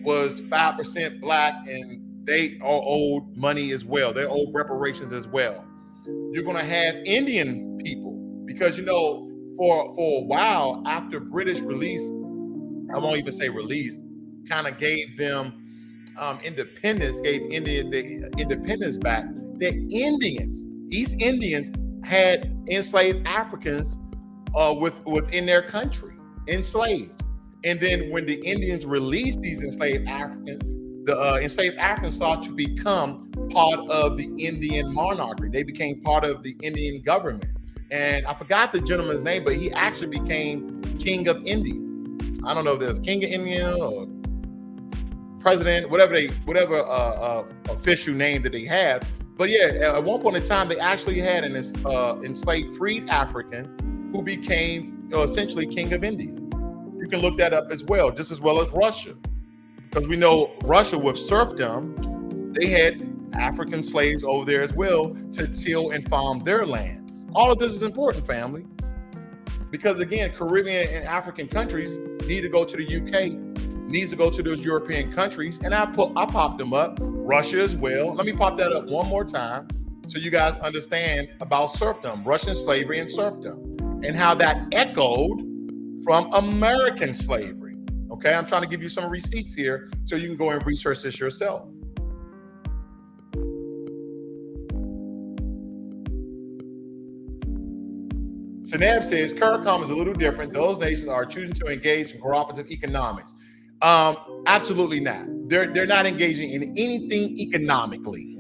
S1: was 5% Black and they are owed money as well. They're owed reparations as well. You're going to have Indian people, because, you know, for a while after British release, I won't even say release, kind of gave them independence, gave India the independence back, the Indians, East Indians, had enslaved Africans within their country, enslaved. And then when the Indians released these enslaved Africans, the enslaved Africans sought to become part of the Indian monarchy. They became part of the Indian government. And I forgot the gentleman's name, but he actually became King of India. I don't know if there's King of India or president, whatever official name that they have. But yeah, at one point in time, they actually had an enslaved freed African who became essentially King of India. You can look that up as well, just as well as Russia. Because we know Russia with serfdom, they had African slaves over there as well to till and farm their lands. All of this is important, family. Because again, Caribbean and African countries need to go to the UK, needs to go to those European countries, and I popped them up, Russia as well. Let me pop that up one more time so you guys understand about serfdom, Russian slavery and serfdom, and how that echoed from American slavery. Okay, I'm trying to give you some receipts here so you can go and research this yourself. Senab says, CARICOM is a little different. Those nations are choosing to engage in cooperative economics. Absolutely not. They're not engaging in anything economically.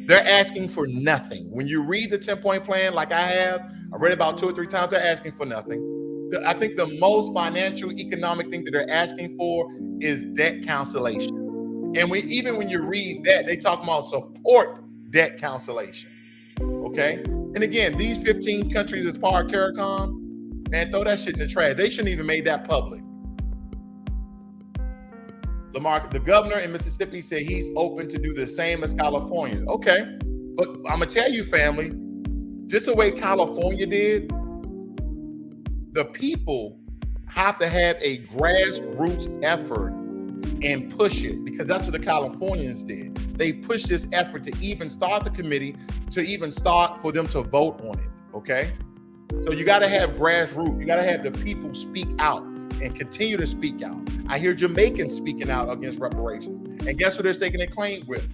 S1: They're asking for nothing. When you read the 10-point plan, like I have, I read about 2 or 3 times, they're asking for nothing. I think the most financial economic thing that they're asking for is debt cancellation. And even when you read that, they talk about support debt cancellation. Okay. And again, these 15 countries as part of CARICOM, man, throw that shit in the trash. They shouldn't even made that public. Lamar, the governor in Mississippi, said he's open to do the same as California. Okay. But I'm going to tell you, family, just the way California did, the people have to have a grassroots effort and push it, because that's what the Californians did. They pushed this effort to even start the committee, to even start for them to vote on it, okay? So you gotta have grassroots, you gotta have the people speak out and continue to speak out. I hear Jamaicans speaking out against reparations. And guess who they're taking a claim with?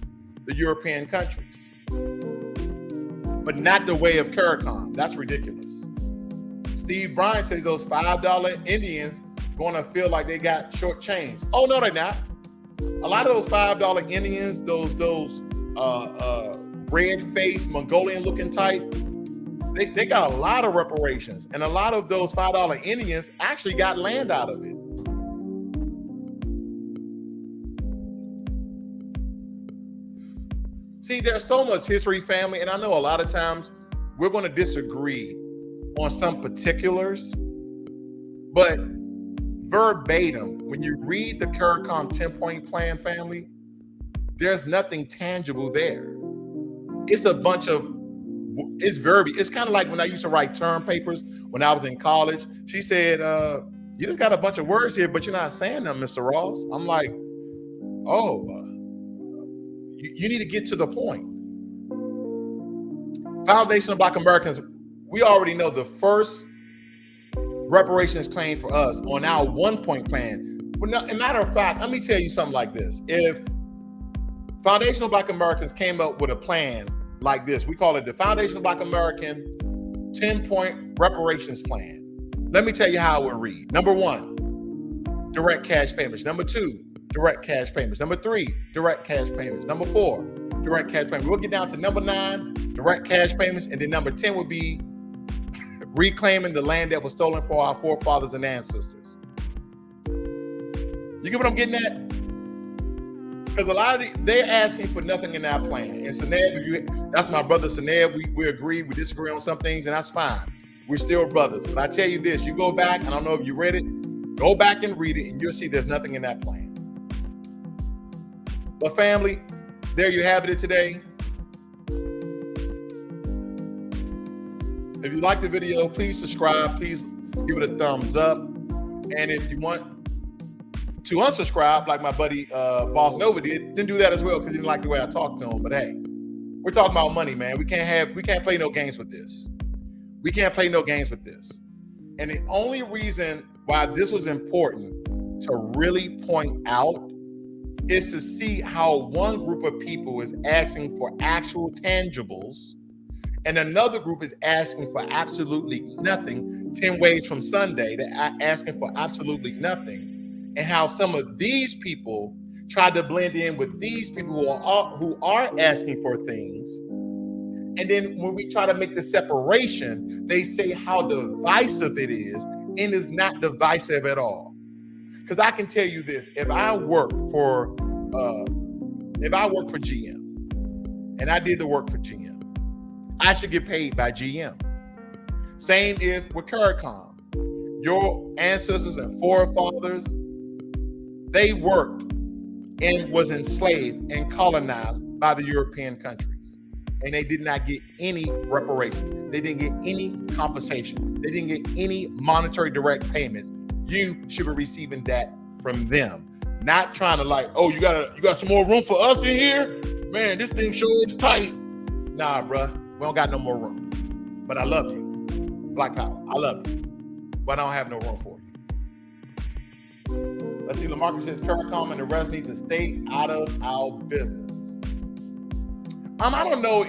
S1: The European countries. But not the way of CARICOM. That's ridiculous. Steve Bryan says those $5 Indians gonna feel like they got shortchanged. Oh no, they're not. A lot of those $5 Indians, those red-faced Mongolian-looking type, they got a lot of reparations, and a lot of those $5 Indians actually got land out of it. See, there's so much history, family, and I know a lot of times we're going to disagree on some particulars, but verbatim, when you read the CARICOM 10-point plan, family, there's nothing tangible there. It's a bunch of, it's verbiage. It's kind of like when I used to write term papers when I was in college. She said, you just got a bunch of words here, but you're not saying them, Mr. Ross. I'm like, oh, you need to get to the point. Foundation of Black Americans, we already know the first reparations claim for us on our 1-point plan. Well, now, as a matter of fact, let me tell you something like this. If Foundation of Black Americans came up with a plan like this, we call it the Foundation of Black American 10-point reparations plan. Let me tell you how it would read. Number 1, direct cash payments. Number 2, direct cash payments. Number 3, direct cash payments. Number 4, direct cash payments. We'll get down to number 9, direct cash payments. And then number 10 would be reclaiming the land that was stolen for our forefathers and ancestors. You get what I'm getting at? Because a lot of they're asking for nothing in our plan. And Seneb, that's my brother Seneb. We agree, we disagree on some things, and that's fine. We're still brothers. But I tell you this, you go back, I don't know if you read it, go back and read it, and you'll see there's nothing in that plan. But family, there you have it today. If you like the video, please subscribe. Please give it a thumbs up. And if you want to unsubscribe, like my buddy Boss Nova did, then do that as well, because he didn't like the way I talked to him. But hey, we're talking about money, man. We can't play no games with this. We can't play no games with this. And the only reason why this was important to really point out is to see how one group of people is asking for actual tangibles and another group is asking for absolutely nothing, 10 ways from Sunday, they're asking for absolutely nothing, and how some of these people try to blend in with these people who are asking for things. And then when we try to make the separation, they say how divisive it is, and it's not divisive at all. Because I can tell you this, if I work for GM, and I did the work for GM, I should get paid by GM. Same if with CARICOM. Your ancestors and forefathers, they worked and was enslaved and colonized by the European countries. And they did not get any reparations. They didn't get any compensation. They didn't get any monetary direct payments. You should be receiving that from them. Not trying to like, oh, you got some more room for us in here? Man, this thing sure is tight. Nah, bruh. We don't got no more room. But I love you. Black Power, I love you. But I don't have no room for you. Let's see, LaMarcus says CARICOM and the rest need to stay out of our business. I don't know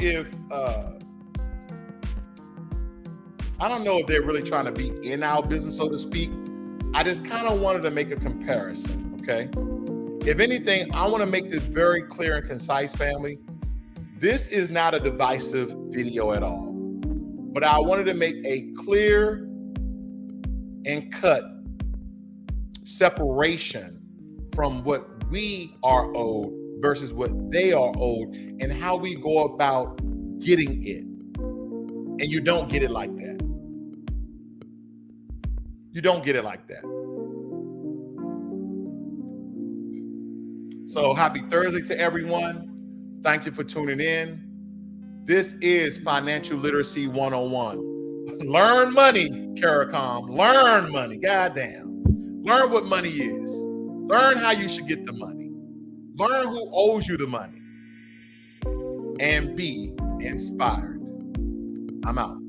S1: if they're really trying to be in our business, so to speak. I just kind of wanted to make a comparison, okay? If anything, I want to make this very clear and concise, family. This is not a divisive video at all, but I wanted to make a clear and cut separation from what we are owed versus what they are owed, and how we go about getting it. And you don't get it like that. You don't get it like that. So happy Thursday to everyone. Thank you for tuning in. This is Financial Literacy 101. Learn money, CARICOM. Learn money. Goddamn. Learn what money is. Learn how you should get the money. Learn who owes you the money. And be inspired. I'm out.